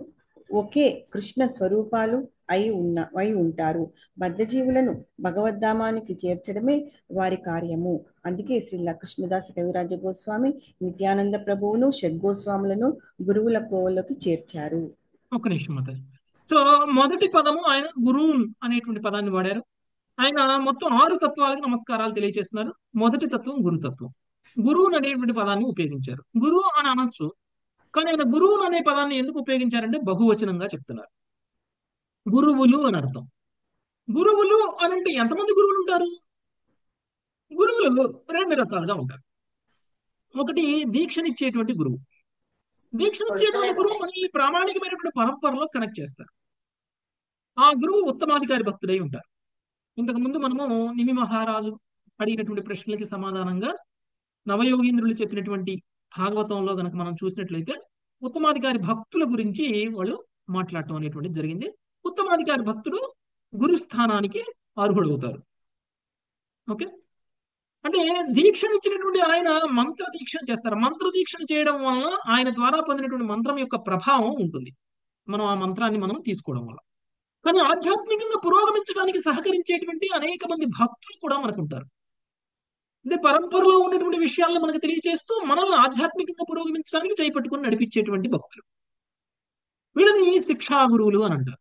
ఒకే కృష్ణ స్వరూపాలు అయి ఉంటారు. బద్ధజీవులను భగవద్ధామానికి చేర్చడమే వారి కార్యము. అందుకే శ్రీ కృష్ణదాస కవిరాజ గోస్వామి నిత్యానంద ప్రభువును, షడ్గోస్వాములను గురువుల కోవలోకి చేర్చారు. ఒక నిమిషం అతను. సో మొదటి పదము ఆయన గురువు అనేటువంటి పదాన్ని వాడారు. ఆయన మొత్తం 6 తత్వాలకు నమస్కారాలు తెలియజేస్తున్నారు. మొదటి తత్వం గురుతత్వం. గురువు అనేటువంటి పదాన్ని ఉపయోగించారు. గురువు అని అనొచ్చు, కానీ ఆయన గురువు అనే పదాన్ని ఎందుకు ఉపయోగించారంటే బహువచనంగా చెప్తున్నారు. గురువులు అని అర్థం. గురువులు అని అంటే ఎంతమంది గురువులు ఉంటారు? గురువులు 2 రకాలుగా ఉంటారు. ఒకటి దీక్షనిచ్చేటువంటి గురువు. దీక్షనిచ్చేటువంటి గురువు మనల్ని ప్రామాణికమైనటువంటి పరంపరలో కనెక్ట్ చేస్తారు. ఆ గురువు ఉత్తమాధికారి భక్తుడై ఉంటారు. ఇంతకుముందు మనము నిమి మహారాజు అడిగినటువంటి ప్రశ్నలకి సమాధానంగా నవయోగీంద్రులు చెప్పినటువంటి భాగవతంలో గనక మనం చూసినట్లయితే ఉత్తమాధికారి భక్తుల గురించి వాళ్ళు మాట్లాడటం అనేటువంటిది జరిగింది. ఉత్తమాధికారి భక్తుడు గురుస్థానానికి అర్హుడవుతారు. ఓకే, అంటే దీక్షణ ఇచ్చినటువంటి ఆయన మంత్ర దీక్షణ చేస్తారు. మంత్ర దీక్షణ చేయడం వలన ఆయన ద్వారా పొందినటువంటి మంత్రం యొక్క ప్రభావం ఉంటుంది. మనం ఆ మంత్రాన్ని మనం తీసుకోవడం వల్ల. కానీ ఆధ్యాత్మికంగా పురోగమించడానికి సహకరించేటువంటి అనేక మంది భక్తులు కూడా మనకుంటారు. అంటే పరంపరలో ఉన్నటువంటి విషయాలను మనకు తెలియజేస్తూ మనల్ని ఆధ్యాత్మికంగా పురోగమించడానికి చేపట్టుకుని నడిపించేటువంటి భక్తులు. వీళ్ళని శిక్షా గురువులు అని అంటారు.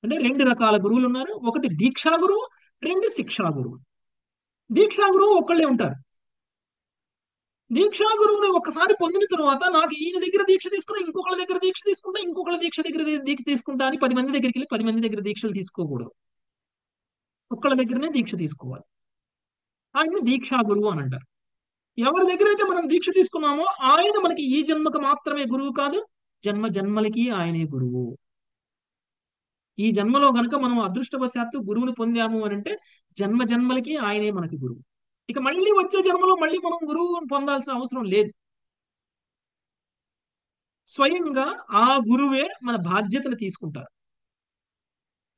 అంటే 2 రకాల గురువులు ఉన్నారు. ఒకటి దీక్షా గురువు, 2 శిక్షా గురువు. దీక్షా గురువు ఒక్కళ్ళే ఉంటారు. దీక్షా గురువుని ఒక్కసారి పొందిన తర్వాత నాకు ఈయన దగ్గర దీక్ష తీసుకున్నా, ఇంకొకళ్ళ దగ్గర దీక్ష తీసుకుంటా, ఇంకొకళ్ళ దీక్ష దగ్గర దీక్ష తీసుకుంటా అని 10 మంది దగ్గరికి వెళ్ళి 10 మంది దగ్గర దీక్షలు తీసుకోకూడదు. ఒక్కళ్ళ దగ్గరనే దీక్ష తీసుకోవాలి. ఆయన దీక్షా గురువు అని అంటారు. ఎవరి దగ్గర అయితే మనం దీక్ష తీసుకున్నామో ఆయన మనకి ఈ జన్మకు మాత్రమే గురువు కాదు, జన్మ జన్మలకి ఆయనే గురువు. ఈ జన్మలో గనక మనం అదృష్టవశాత్తు గురువుని పొందాము అని అంటే జన్మ జన్మలకి ఆయనే మనకి గురువు. ఇక మళ్ళీ వచ్చే జన్మలో మళ్ళీ మనం గురువుని పొందాల్సిన అవసరం లేదు. స్వయంగా ఆ గురువే మన బాధ్యతను తీసుకుంటారు,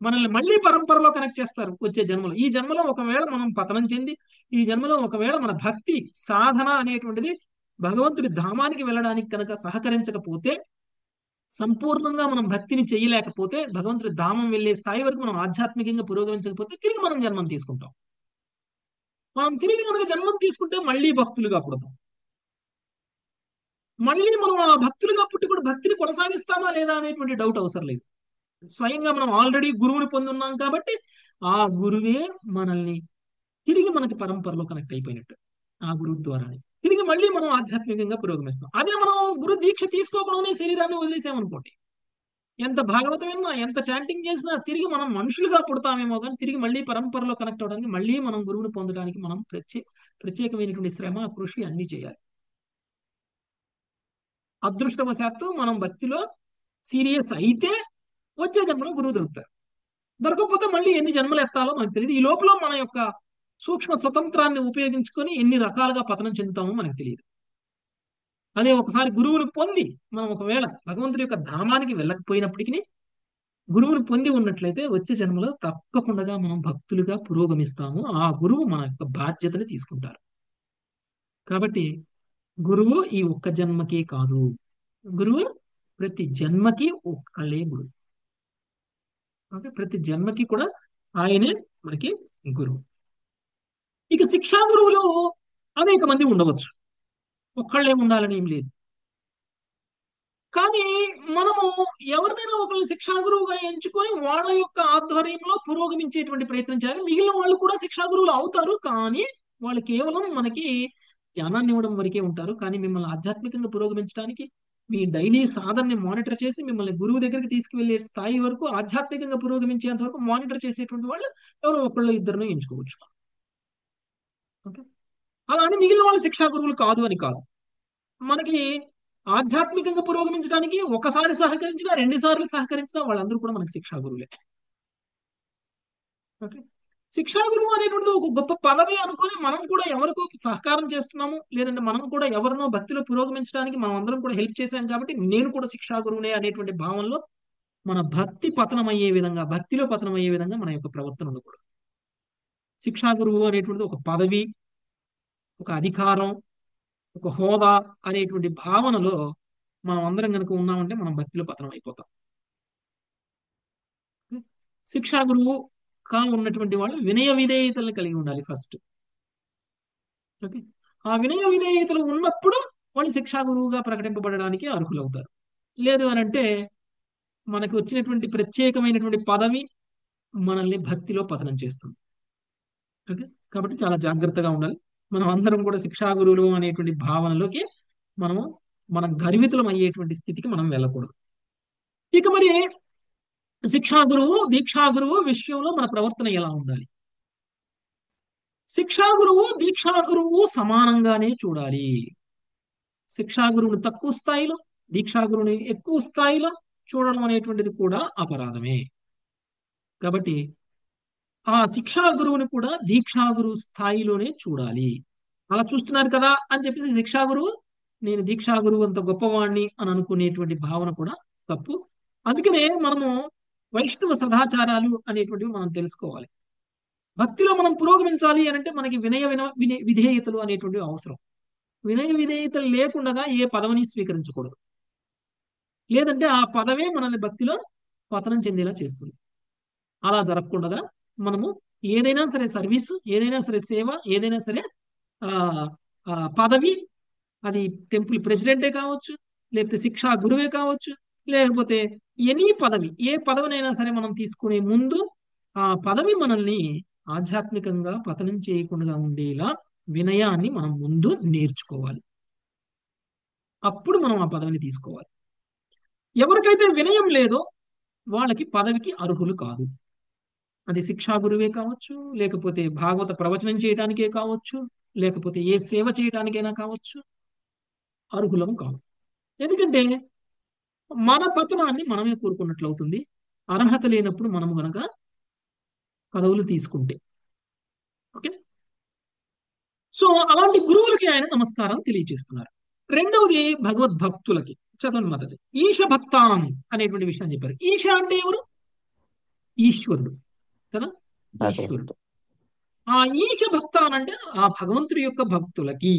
మనల్ని మళ్ళీ పరంపరలో కనెక్ట్ చేస్తారు వచ్చే జన్మలో. ఈ జన్మలో ఒకవేళ మనం పతనం చెంది, ఈ జన్మలో ఒకవేళ మన భక్తి సాధన అనేటువంటిది భగవంతుడి ధామానికి వెళ్ళడానికి కనుక సహకరించకపోతే, సంపూర్ణంగా మనం భక్తిని చేయలేకపోతే, భగవంతుడి ధామం వెళ్ళే స్థాయి వరకు మనం ఆధ్యాత్మికంగా పురోగమించకపోతే తిరిగి మనం జన్మం తీసుకుంటాం. మనం తిరిగి కనుక జన్మం తీసుకుంటే మళ్ళీ భక్తులుగా పుడతాం. మళ్ళీ మనం ఆ భక్తులుగా పుట్టి కూడా భక్తిని కొనసాగిస్తామా లేదా అనేటువంటి డౌట్ అవసరం లేదు. స్వయంగా మనం ఆల్రెడీ గురువుని పొంది ఉన్నాం కాబట్టి ఆ గురువే మనల్ని తిరిగి మనకి పరంపరలో కనెక్ట్ అయిపోయినట్టు. ఆ గురువు ద్వారానే తిరిగి మళ్ళీ మనం ఆధ్యాత్మికంగా పురోగమిస్తాం. అదే మనం గురు దీక్ష తీసుకోకుండానే శరీరాన్ని వదిలేసామనుకోండి, ఎంత భాగవతం విన్నా, ఎంత చాంటింగ్ చేసినా తిరిగి మనం మనుషులుగా పుడతామేమో కానీ తిరిగి మళ్ళీ పరంపరలో కనెక్ట్ అవడానికి, మళ్ళీ మనం గురువుని పొందడానికి మనం ప్రత్యేకమైనటువంటి శ్రమ, కృషి అన్ని చేయాలి. అదృష్టవశాత్తు మనం భక్తిలో సీరియస్ అయితే వచ్చే జన్మలో గురువు దొరుకుతారు. దొరకకపోతే మళ్ళీ ఎన్ని జన్మలు ఎత్తాలో మనకు తెలియదు. ఈ లోపల మన యొక్క సూక్ష్మ స్వతంత్రాన్ని ఉపయోగించుకొని ఎన్ని రకాలుగా పతనం చెందుతామో మనకు తెలియదు. అదే ఒకసారి గురువుని పొంది మనం ఒకవేళ భగవంతుడి యొక్క ధామానికి వెళ్ళకపోయినప్పటికీ గురువుని పొంది ఉన్నట్లయితే వచ్చే జన్మలో తప్పకుండా మనం భక్తులుగా పురోగమిస్తాము. ఆ గురువు మన యొక్క బాధ్యతని తీసుకుంటారు. కాబట్టి గురువు ఈ ఒక్క జన్మకే కాదు, గురువు ప్రతి జన్మకి ఒక్కళ్ళే గురువు. ఓకే, ప్రతి జన్మకి కూడా ఆయనే మనకి గురువు. ఇక శిక్షా గురువులు అనేక మంది ఉండవచ్చు, ఒక్కళ్ళే ఉండాలని ఏం లేదు. కానీ మనము ఎవరినైనా ఒకళ్ళని శిక్షా గురువుగా ఎంచుకొని వాళ్ళ యొక్క ఆధ్వర్యంలో పురోగమించేటువంటి ప్రయత్నం చేయాలి. మిగిలిన వాళ్ళు కూడా శిక్షా గురువులు అవుతారు, కానీ వాళ్ళు కేవలం మనకి జ్ఞానాన్ని ఇవ్వడం వరకే ఉంటారు. కానీ మిమ్మల్ని ఆధ్యాత్మికంగా పురోగమించడానికి, మీ డైలీ సాధనని మానిటర్ చేసి మిమ్మల్ని గురువు దగ్గరికి తీసుకువెళ్ళే స్థాయి వరకు, ఆధ్యాత్మికంగా పురోగమించేంత వరకు మానిటర్ చేసేటువంటి వాళ్ళు ఎవరో ఒకళ్ళు ఇద్దరిని ఎంచుకోవచ్చు. ఓకే, అలా అని మిగిలిన వాళ్ళు శిక్షా గురువులు కాదు అని కాదు. మనకి ఆధ్యాత్మికంగా పురోగమించడానికి ఒకసారి సహకరించినా, 2 సార్లు సహకరించినా వాళ్ళందరూ కూడా మనకి శిక్షా గురువులే. ఓకే, శిక్షా గురువు అనేటువంటిది ఒక గొప్ప పదవి అనుకొని మనం కూడా ఎవరికో సహకారం చేస్తున్నాము, లేదంటే మనం కూడా ఎవరినో భక్తిలో పురోగమించడానికి మనం అందరం కూడా హెల్ప్ చేశాం కాబట్టి నేను కూడా శిక్షా గురువునే అనేటువంటి భావనలో మన భక్తి పతనం అయ్యే విధంగా, భక్తిలో పతనం అయ్యే విధంగా మన యొక్క ప్రవర్తన ఉండకూడదు. శిక్షా గురువు అనేటువంటిది ఒక పదవి, ఒక అధికారం, ఒక హోదా అనేటువంటి భావనలో మనం అందరం కనుక ఉన్నామంటే మనం భక్తిలో పతనం అయిపోతాం. శిక్షా గురువు కా ఉన్నటువంటి వాళ్ళు వినయ విధేయతలను కలిగి ఉండాలి ఫస్ట్. ఓకే, ఆ వినయ విధేయతలు ఉన్నప్పుడు వాళ్ళు శిక్షా గురువుగా ప్రకటింపబడడానికి అర్హులవుతారు. లేదు అని అంటే మనకు వచ్చినటువంటి ప్రత్యేకమైనటువంటి పదవి మనల్ని భక్తిలో పతనం చేస్తుంది. ఓకే, కాబట్టి చాలా జాగ్రత్తగా ఉండాలి. మనం అందరం కూడా శిక్షా గురువులు అనేటువంటి భావనలోకి మనం గర్వితులం అయ్యేటువంటి స్థితికి మనం వెళ్ళకూడదు. ఇక మరి శిక్షా గురువు, దీక్షా గురువు విషయంలో మన ప్రవర్తన ఎలా ఉండాలి? శిక్షా గురువు, దీక్షా గురువు సమానంగానే చూడాలి. శిక్షా గురువుని తక్కువ స్థాయిలో, దీక్షా గురువుని ఎక్కువ స్థాయిలో చూడడం అనేటువంటిది కూడా అపరాధమే. కాబట్టి ఆ శిక్షా గురువుని కూడా దీక్షా గురువు స్థాయిలోనే చూడాలి. అలా చూస్తున్నారు కదా అని చెప్పేసి శిక్షా గురువు, నేను దీక్షా గురువు అంత గొప్పవాణ్ణి అని అనుకునేటువంటి భావన కూడా తప్పు. అందుకనే మనము వైష్ణవ సదాచారాలు అనేటువంటివి మనం తెలుసుకోవాలి. భక్తిలో మనం పురోగమించాలి అని అంటే మనకి విధేయతలు అనేటువంటివి అవసరం. వినయ విధేయతలు లేకుండా ఏ పదవిని స్వీకరించకూడదు. లేదంటే ఆ పదవే మనల్ని భక్తిలో పతనం చెందేలా చేస్తుంది. అలా జరగకుండా మనము ఏదైనా సరే సర్వీసు, ఏదైనా సరే సేవ, ఏదైనా సరే పదవి, అది టెంపుల్ ప్రెసిడెంటే కావచ్చు, లేకపోతే శిక్షా గురువే కావచ్చు, లేకపోతే ఎనీ పదవి, ఏ పదవినైనా సరే మనం తీసుకునే ముందు ఆ పదవి మనల్ని ఆధ్యాత్మికంగా పతనం చేయకుండా ఉండేలా వినయాన్ని మనం ముందు నేర్చుకోవాలి. అప్పుడు మనం ఆ పదవిని తీసుకోవాలి. ఎవరికైతే వినయం లేదో వాళ్ళకి పదవికి అర్హులు కాదు. అది శిక్షా గురువే కావచ్చు, లేకపోతే భాగవత ప్రవచనం చేయడానికే కావచ్చు, లేకపోతే ఏ సేవ చేయడానికైనా కావచ్చు, అర్హులం కాదు. ఎందుకంటే మన పతనాన్ని మనమే కోరుకున్నట్లు అవుతుంది, అర్హత లేనప్పుడు మనము గనక పదవులు తీసుకుంటే. ఓకే, సో అలాంటి గురువులకి ఆయన నమస్కారం తెలియజేస్తున్నారు. రెండవది భగవద్భక్తులకి. చదవండి మాతాజీ. ఈశ భక్తాం అనేటువంటి విషయాన్ని చెప్పారు. ఈశ అంటే ఎవరు? ఈశ్వరుడు కదా, ఈశ్వరుడు. భగవంతుడు. ఆ ఈశ భక్తాన్ అంటే ఆ భగవంతుడి యొక్క భక్తులకి,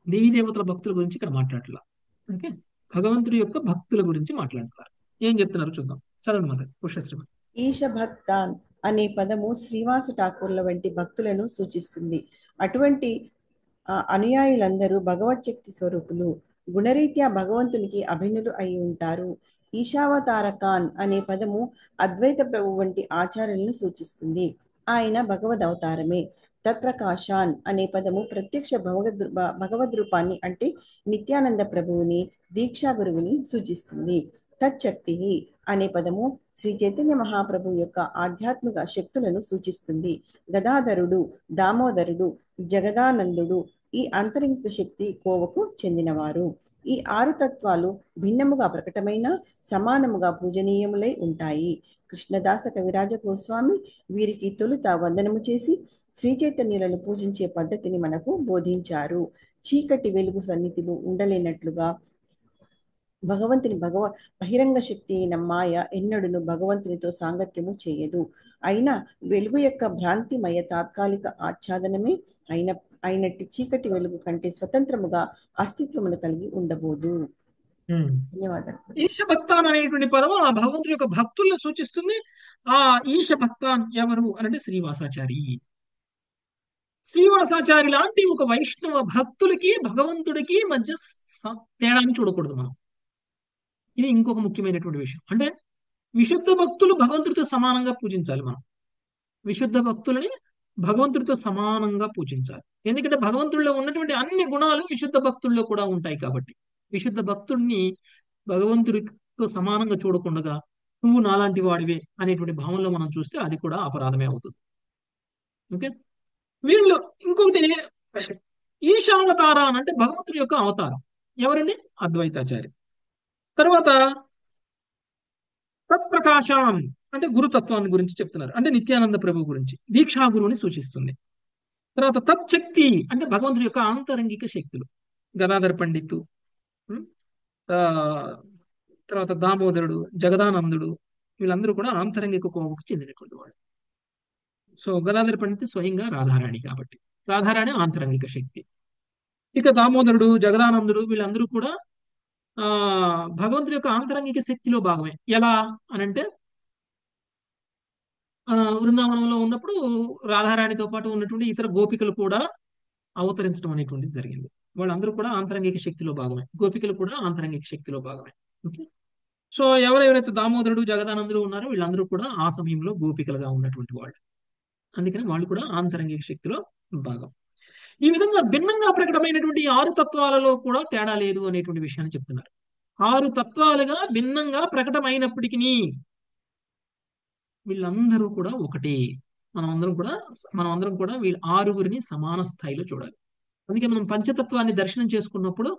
దేవీ దేవతల భక్తుల గురించి ఇక్కడ మాట్లాడట్లా. ఓకే, భగవంతుడి యొక్క భక్తుల గురించి మాట్లాడుతున్నారు. ఏం చెప్తున్నారు చూద్దాం. చదవండి మాత పుష్పశ్రీ. ఈశభక్తాన్ అనే పదము శ్రీవాస ఠాకూర్ల వంటి భక్తులను సూచిస్తుంది. అటువంటి అనుయాయులందరూ భగవచ్చక్తి స్వరూపులు, గుణరీత్యా భగవంతునికి అభిన్నులు అయి ఉంటారు. ఈశావతారకాన్ అనే పదము అద్వైత ప్రభు వంటి ఆచార్యులను సూచిస్తుంది. ఆయన భగవద్ అవతారమే. తత్ప్రకాశాన్ అనే పదము ప్రత్యక్ష భగవద్ రూపాన్ని అంటే నిత్యానంద ప్రభువుని, దీక్షా గురువుని సూచిస్తుంది. తచ్చక్తి అనే పదము శ్రీ చైతన్య మహాప్రభు యొక్క ఆధ్యాత్మిక శక్తులను సూచిస్తుంది. గదాధరుడు, దామోదరుడు, జగదానందుడు ఈ ఆంతరిక శక్తి కోవకు చెందినవారు. ఈ 6 తత్వాలు భిన్నముగా ప్రకటమైన సమానముగా పూజనీయములై ఉంటాయి. కృష్ణదాస కవిరాజ గోస్వామి వీరికి తొలుత వందనము చేసి శ్రీ చైతన్యులను పూజించే పద్ధతిని మనకు బోధించారు. చీకటి వెలుగు సన్నిధిలో ఉండలేనట్లుగా భగవంతుని బహిరంగ శక్తి అయిన మాయ ఎన్నడును భగవంతునితో సాంగత్యము చేయదు. అయినా వెలుగు యొక్క భ్రాంతిమయ తాత్కాలిక ఆచ్ఛాదనమే అయినట్టి చీకటి వెలుగు కంటే స్వతంత్రముగా అస్తిత్వమును కలిగి ఉండబోదు. ధన్యవాదాలు. ఈశ భక్తాన్ అనేటువంటి పదము ఆ భగవంతుడి యొక్క భక్తులను సూచిస్తుంది. ఆ ఈశ భక్తాన్ ఎవరు అంటే శ్రీవాసాచారి. శ్రీవాసాచారి లాంటి ఒక వైష్ణవ భక్తులకి భగవంతుడికి మధ్య తేడాన్ని చూడకూడదు మనం. ఇది ఇంకొక ముఖ్యమైనటువంటి విషయం. అంటే విశుద్ధ భక్తులు భగవంతుడితో సమానంగా పూజించాలి. మనం విశుద్ధ భక్తులని భగవంతుడితో సమానంగా పూజించాలి. ఎందుకంటే భగవంతుడిలో ఉన్నటువంటి అన్ని గుణాలు విశుద్ధ భక్తుల్లో కూడా ఉంటాయి. కాబట్టి విశుద్ధ భక్తుడిని భగవంతుడితో సమానంగా చూడకుండా నువ్వు నాలాంటి వాడివే అనేటువంటి భావంలో మనం చూస్తే అది కూడా అపరాధమే అవుతుంది. ఓకే, వీళ్ళు ఇంకొకటి ఈశావతార అని అంటే భగవంతుడి యొక్క అవతారం. ఎవరండి? అద్వైతాచార్య. తర్వాత తత్ప్రకాశం అంటే గురుతత్వాన్ని గురించి చెప్తున్నారు. అంటే నిత్యానంద ప్రభు గురించి, దీక్షా గురువుని సూచిస్తుంది. తర్వాత తత్శక్తి అంటే భగవంతుడి యొక్క ఆంతరంగిక శక్తులు. గదాధర పండితు, తర్వాత దామోదరుడు, జగదానందుడు వీళ్ళందరూ కూడా ఆంతరంగిక కోవకు చెందినటువంటి వాడు. సో గదాధర పండితు స్వయంగా రాధారాణి కాబట్టి రాధారాణి ఆంతరంగిక శక్తి. ఇక దామోదరుడు, జగదానందుడు వీళ్ళందరూ కూడా భగవంతుడి యొక్క ఆంతరంగిక శక్తిలో భాగమే. ఎలా అనంటే వృందావనంలో ఉన్నప్పుడు రాధారాణితో పాటు ఉన్నటువంటి ఇతర గోపికలు కూడా అవతరించడం అనేటువంటిది జరిగింది. వాళ్ళందరూ కూడా ఆంతరంగిక శక్తిలో భాగమే. గోపికలు కూడా ఆంతరంగిక శక్తిలో భాగమే. ఓకే, సో ఎవరెవరైతే దామోదరుడు, జగదానందుడు ఉన్నారో వీళ్ళందరూ కూడా ఆ సమయంలో గోపికలుగా ఉన్నటువంటి వాళ్ళు. అందుకని వాళ్ళు కూడా ఆంతరంగిక శక్తిలో భాగం. ఈ విధంగా భిన్నంగా ప్రకటమైనటువంటి 6 తత్వాలలో కూడా తేడా లేదు అనేటువంటి విషయాన్ని చెప్తున్నారు. 6 తత్వాలుగా భిన్నంగా ప్రకటమైనప్పటికీ వీళ్ళందరూ కూడా ఒకటే. మనం అందరం కూడా వీళ్ళ 6గురిని సమాన స్థాయిలో చూడాలి. అందుకే మనం పంచతత్వాన్ని దర్శనం చేసుకున్నప్పుడు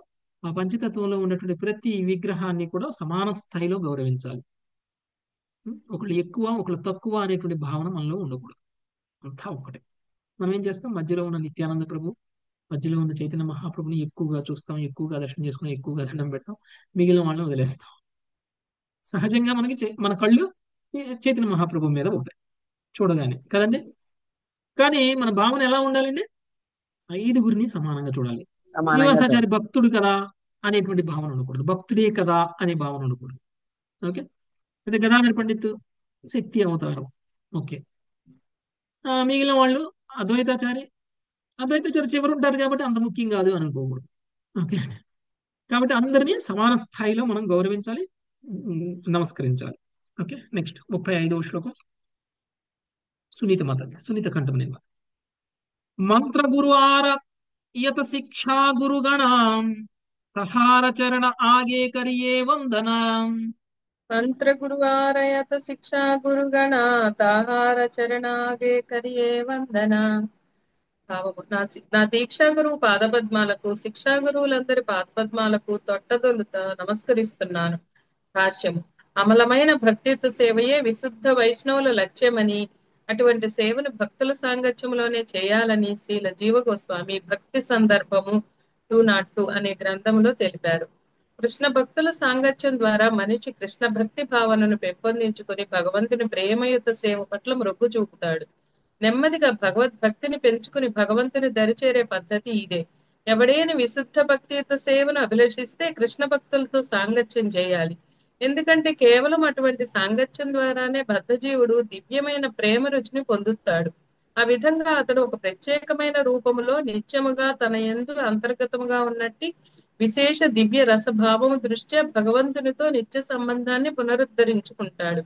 ఆ పంచతత్వంలో ఉన్నటువంటి ప్రతి విగ్రహాన్ని కూడా సమాన స్థాయిలో గౌరవించాలి. ఒకళ్ళు ఎక్కువ ఒకళ్ళు తక్కువ అనేటువంటి భావన మనలో ఉండకూడదు. అంతా ఒకటే. మనం ఏం చేస్తాం? మధ్యలో ఉన్న నిత్యానంద ప్రభు, మధ్యలో ఉన్న చైతన్య మహాప్రభుని ఎక్కువగా చూస్తాం, ఎక్కువగా దర్శనం చేసుకుని, ఎక్కువగా దండం పెడతాం, మిగిలిన వాళ్ళని వదిలేస్తాం. సహజంగా మన కళ్ళు చైతన్య మహాప్రభు మీద పోతాయి చూడగానే కదండి. కానీ మన భావన ఎలా ఉండాలండి? 5గురిని సమానంగా చూడాలి. శ్రీవాసాచారి భక్తుడు కదా అనేటువంటి భావన ఉండకూడదు, భక్తుడే కదా అనే భావన ఉండకూడదు. ఓకే, అయితే గదాధర పండిత్ శక్తి అవతారం. ఓకే, మిగిలిన వాళ్ళు అద్వైతాచారి చివరు ఉంటారు కాబట్టి అంత ముఖ్యం కాదు అనుకోకూడదు. ఓకే, కాబట్టి అందరినీ సమాన స్థాయిలో మనం గౌరవించాలి, నమస్కరించాలి. ఓకే, నెక్స్ట్ 35వ శ్లోకం. సునీత కంఠం నేను మంత్ర గురు ఆరయత శిక్షా గురుగణాం సహార చరణ ఆగే కరియే వందన. మంత్ర గురువారయత శిక్షా గురుగణ తాహార చరణాగే కరియే వందన. భావము నా దీక్షా గురువు పాదపద్మాలకు శిక్షా గురువులందరి పాదపద్మాలకు తొట్టదొలుత నమస్కరిస్తున్నాను. భాష్యము. అమలమైన భక్తియుత సేవయే విశుద్ధ వైష్ణవుల లక్ష్యమని, అటువంటి సేవను భక్తుల సాంగత్యంలోనే చేయాలని శ్రీల జీవ గోస్వామి భక్తి సందర్భము 202 అనే గ్రంథంలో తెలిపారు. కృష్ణ భక్తుల సాంగత్యం ద్వారా మనిషి కృష్ణ భక్తి భావనను పెంపొందించుకుని భగవంతుని ప్రేమయుత సేవ పట్ల మొగ్గు చూపుతాడు. నెమ్మదిగా భగవద్భక్తిని పెంచుకుని భగవంతుని దరిచేరే పద్ధతి ఇదే. ఎవడైనా విశుద్ధ భక్తియుత సేవను అభిలషిస్తే కృష్ణ భక్తులతో సాంగత్యం చేయాలి. ఎందుకంటే కేవలం అటువంటి సాంగత్యం ద్వారానే బద్ధజీవుడు దివ్యమైన ప్రేమ రుచిని పొందుతాడు. ఆ విధంగా అతడు ఒక ప్రత్యేకమైన రూపములో నిత్యముగా తన యందు అంతర్గతముగా ఉన్నట్టి విశేష దివ్య రసభావము దృష్ట్యా భగవంతునితో నిత్య సంబంధాన్ని పునరుద్ధరించుకుంటాడు.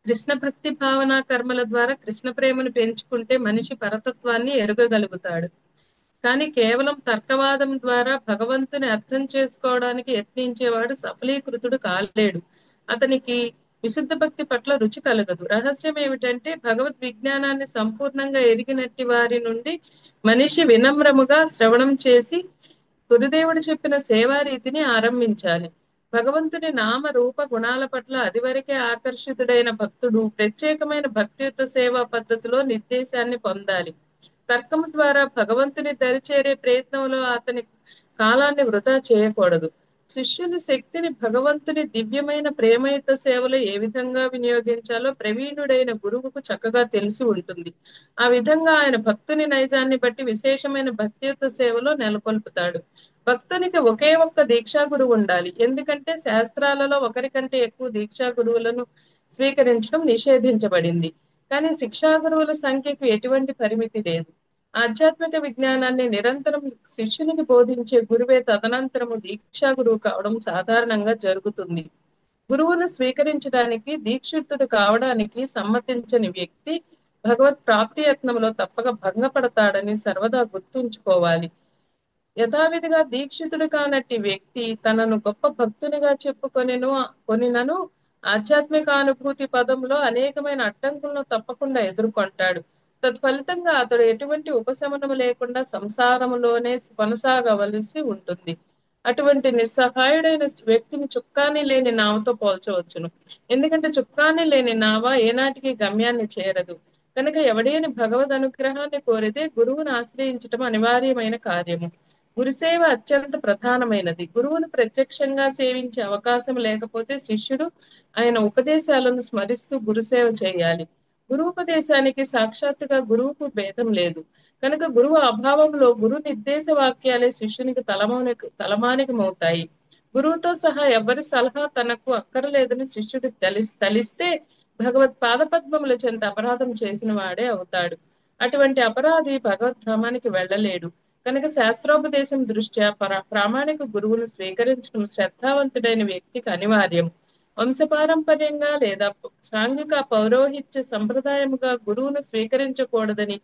కృష్ణ భక్తి భావన కర్మల ద్వారా కృష్ణ ప్రేమను పెంచుకుంటే మనిషి పరతత్వాన్ని ఎరుగగలుగుతాడు. కానీ కేవలం తర్కవాదం ద్వారా భగవంతుని అర్థం చేసుకోవడానికి యత్నించేవాడు సఫలీకృతుడు కాలేడు. అతనికి విశుద్ధ భక్తి పట్ల రుచి కలగదు. రహస్యం ఏమిటంటే భగవద్ విజ్ఞానాన్ని సంపూర్ణంగా ఎరిగినట్టి వారి నుండి మనిషి వినమ్రముగా శ్రవణం చేసి గురుదేవుడు చెప్పిన సేవా రీతిని ఆరంభించాలి. భగవంతుని నామ రూప గుణాల పట్ల అదివరకే ఆకర్షితుడైన భక్తుడు ప్రత్యేకమైన భక్తియుత సేవా పద్ధతిలో నిర్దేశాన్ని పొందాలి. తర్కము ద్వారా భగవంతుని దరిచేరే ప్రయత్నంలో అతని కాలాన్ని వృధా చేయకూడదు. శిష్యుని శక్తిని భగవంతుని దివ్యమైన ప్రేమయుత సేవలో ఏ విధంగా వినియోగించాలో ప్రవీణుడైన గురువుకు చక్కగా తెలిసి ఉంటుంది. ఆ విధంగా ఆయన భక్తుని నైజాన్ని బట్టి విశేషమైన భక్తియుత సేవలో నెలకొల్పుతాడు. భక్తునికి ఒకే ఒక్క దీక్షా గురువు ఉండాలి. ఎందుకంటే శాస్త్రాలలో ఒకరికంటే ఎక్కువ దీక్షా గురువులను స్వీకరించడం నిషేధించబడింది. కానీ శిక్షా గురువుల సంఖ్యకు ఎటువంటి పరిమితి లేదు. ఆధ్యాత్మిక విజ్ఞానాన్ని నిరంతరం శిష్యునికి బోధించే గురువే తదనంతరము దీక్షా గురువు కావడం సాధారణంగా జరుగుతుంది. గురువును స్వీకరించడానికి దీక్షితుడు కావడానికి సమ్మతించని వ్యక్తి భగవత్ ప్రాప్తి యత్నంలో తప్పక భంగపడతాడని సర్వదా గుర్తుంచుకోవాలి. యథావిధిగా దీక్షితుడు కానట్టి వ్యక్తి తనను గొప్ప భక్తునిగా కొనినను ఆధ్యాత్మిక అనుభూతి పదంలో అనేకమైన అడ్డంకులను తప్పకుండా ఎదుర్కొంటాడు. తత్ఫలితంగా అతడు ఎటువంటి ఉపశమనము లేకుండా సంసారములోనే కొనసాగవలసి ఉంటుంది. అటువంటి నిస్సహాయుడైన వ్యక్తిని చుక్కాని లేని నావతో పోల్చవచ్చును. ఎందుకంటే చుక్కాని లేని నావ ఏనాటికి గమ్యాన్ని చేరదు. కనుక ఎవడైనా భగవద్ అనుగ్రహాన్ని కోరితే గురువును ఆశ్రయించటం అనివార్యమైన కార్యము. గురుసేవ అత్యంత ప్రధానమైనది. గురువును ప్రత్యక్షంగా సేవించే అవకాశం లేకపోతే శిష్యుడు ఆయన ఉపదేశాలను స్మరిస్తూ గురుసేవ చేయాలి. గురువుపదేశానికి సాక్షాత్తుగా గురువుకు భేదం లేదు. కనుక గురువు అభావంలో గురు నిర్దేశ వాక్యాలే శిష్యునికి తలమానికమవుతాయి. గురువుతో సహా ఎవరి సలహా తనకు అక్కరలేదని శిష్యుడు తలిస్తే భగవత్ పాదపద్మముల చెంత అపరాధం చేసిన వాడే అవుతాడు. అటువంటి అపరాధి భగవద్ధామానికి వెళ్ళలేడు. కనుక శాస్త్రోపదేశం దృష్ట్యా ప్రామాణిక గురువును స్వీకరించడం శ్రద్ధావంతుడైన వ్యక్తికి అనివార్యం. వంశపారంపర్యంగా లేదా సాంఘిక పౌరోహిత్య సంప్రదాయముగా గురువును స్వీకరించకూడదని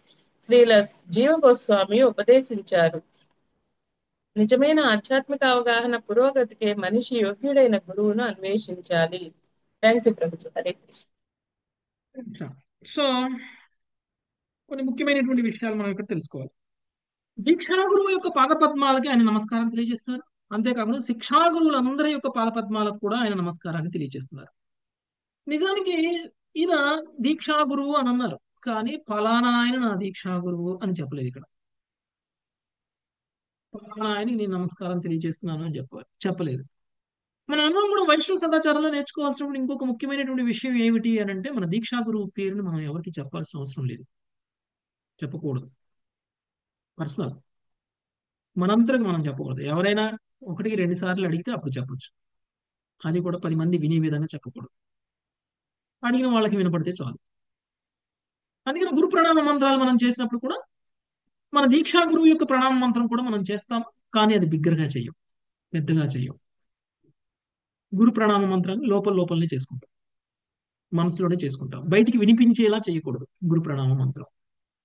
శ్రీల జీవ గోస్వామి ఉపదేశించారు. నిజమైన ఆధ్యాత్మిక అవగాహన పురోగతికే మనిషి యోగ్యుడైన గురువును అన్వేషించాలి. Thank you Prabhuji. Hare Krishna. So కొన్ని ముఖ్యమైనటువంటి విషయాలు మనం ఇక్కడ తెలుసుకోవాలి. దీక్షా గురువు యొక్క పాదపద్మాలకి ఆయన నమస్కారం తెలియజేస్తున్నారు. అంతేకాకుండా శిక్షా గురువులందరి యొక్క పాదపద్మాలకు కూడా ఆయన నమస్కారాన్ని తెలియజేస్తున్నారు. నిజానికి ఈయన దీక్షా గురువు అని అన్నారు, కానీ ఫలానా ఆయన నా దీక్షా గురువు అని చెప్పలేదు. ఇక్కడ ఫలానా ఆయనకి నేను నమస్కారం తెలియజేస్తున్నాను అని చెప్పలేదు. మన అందరం కూడా వైష్ణవ సదాచారంలో నేర్చుకోవాల్సిన ఇంకొక ముఖ్యమైనటువంటి విషయం ఏమిటి అని అంటే, మన దీక్షా గురువు పేరుని మనం ఎవరికి చెప్పాల్సిన అవసరం లేదు, చెప్పకూడదు. పర్సనల్ మనంతరకు మనం చెప్పకూడదు. ఎవరైనా 1-2 సార్లు అడిగితే అప్పుడు చెప్పొచ్చు. అది కూడా 10 మంది వినే విధంగా చెప్పకూడదు. అడిగిన వాళ్ళకి వినపడితే చాలు. అందుకని గురు ప్రణామ మంత్రాలు మనం చేసినప్పుడు కూడా మన దీక్షా గురువు యొక్క ప్రణామ మంత్రం కూడా మనం చేస్తాం, కానీ అది బిగ్గరగా చెయ్యం, పెద్దగా చెయ్యం. గురు ప్రణామ మంత్రాన్ని లోపలనే చేసుకుంటాం, మనసులోనే చేసుకుంటాం, బయటికి వినిపించేలా చేయకూడదు గురు ప్రణామ మంత్రం.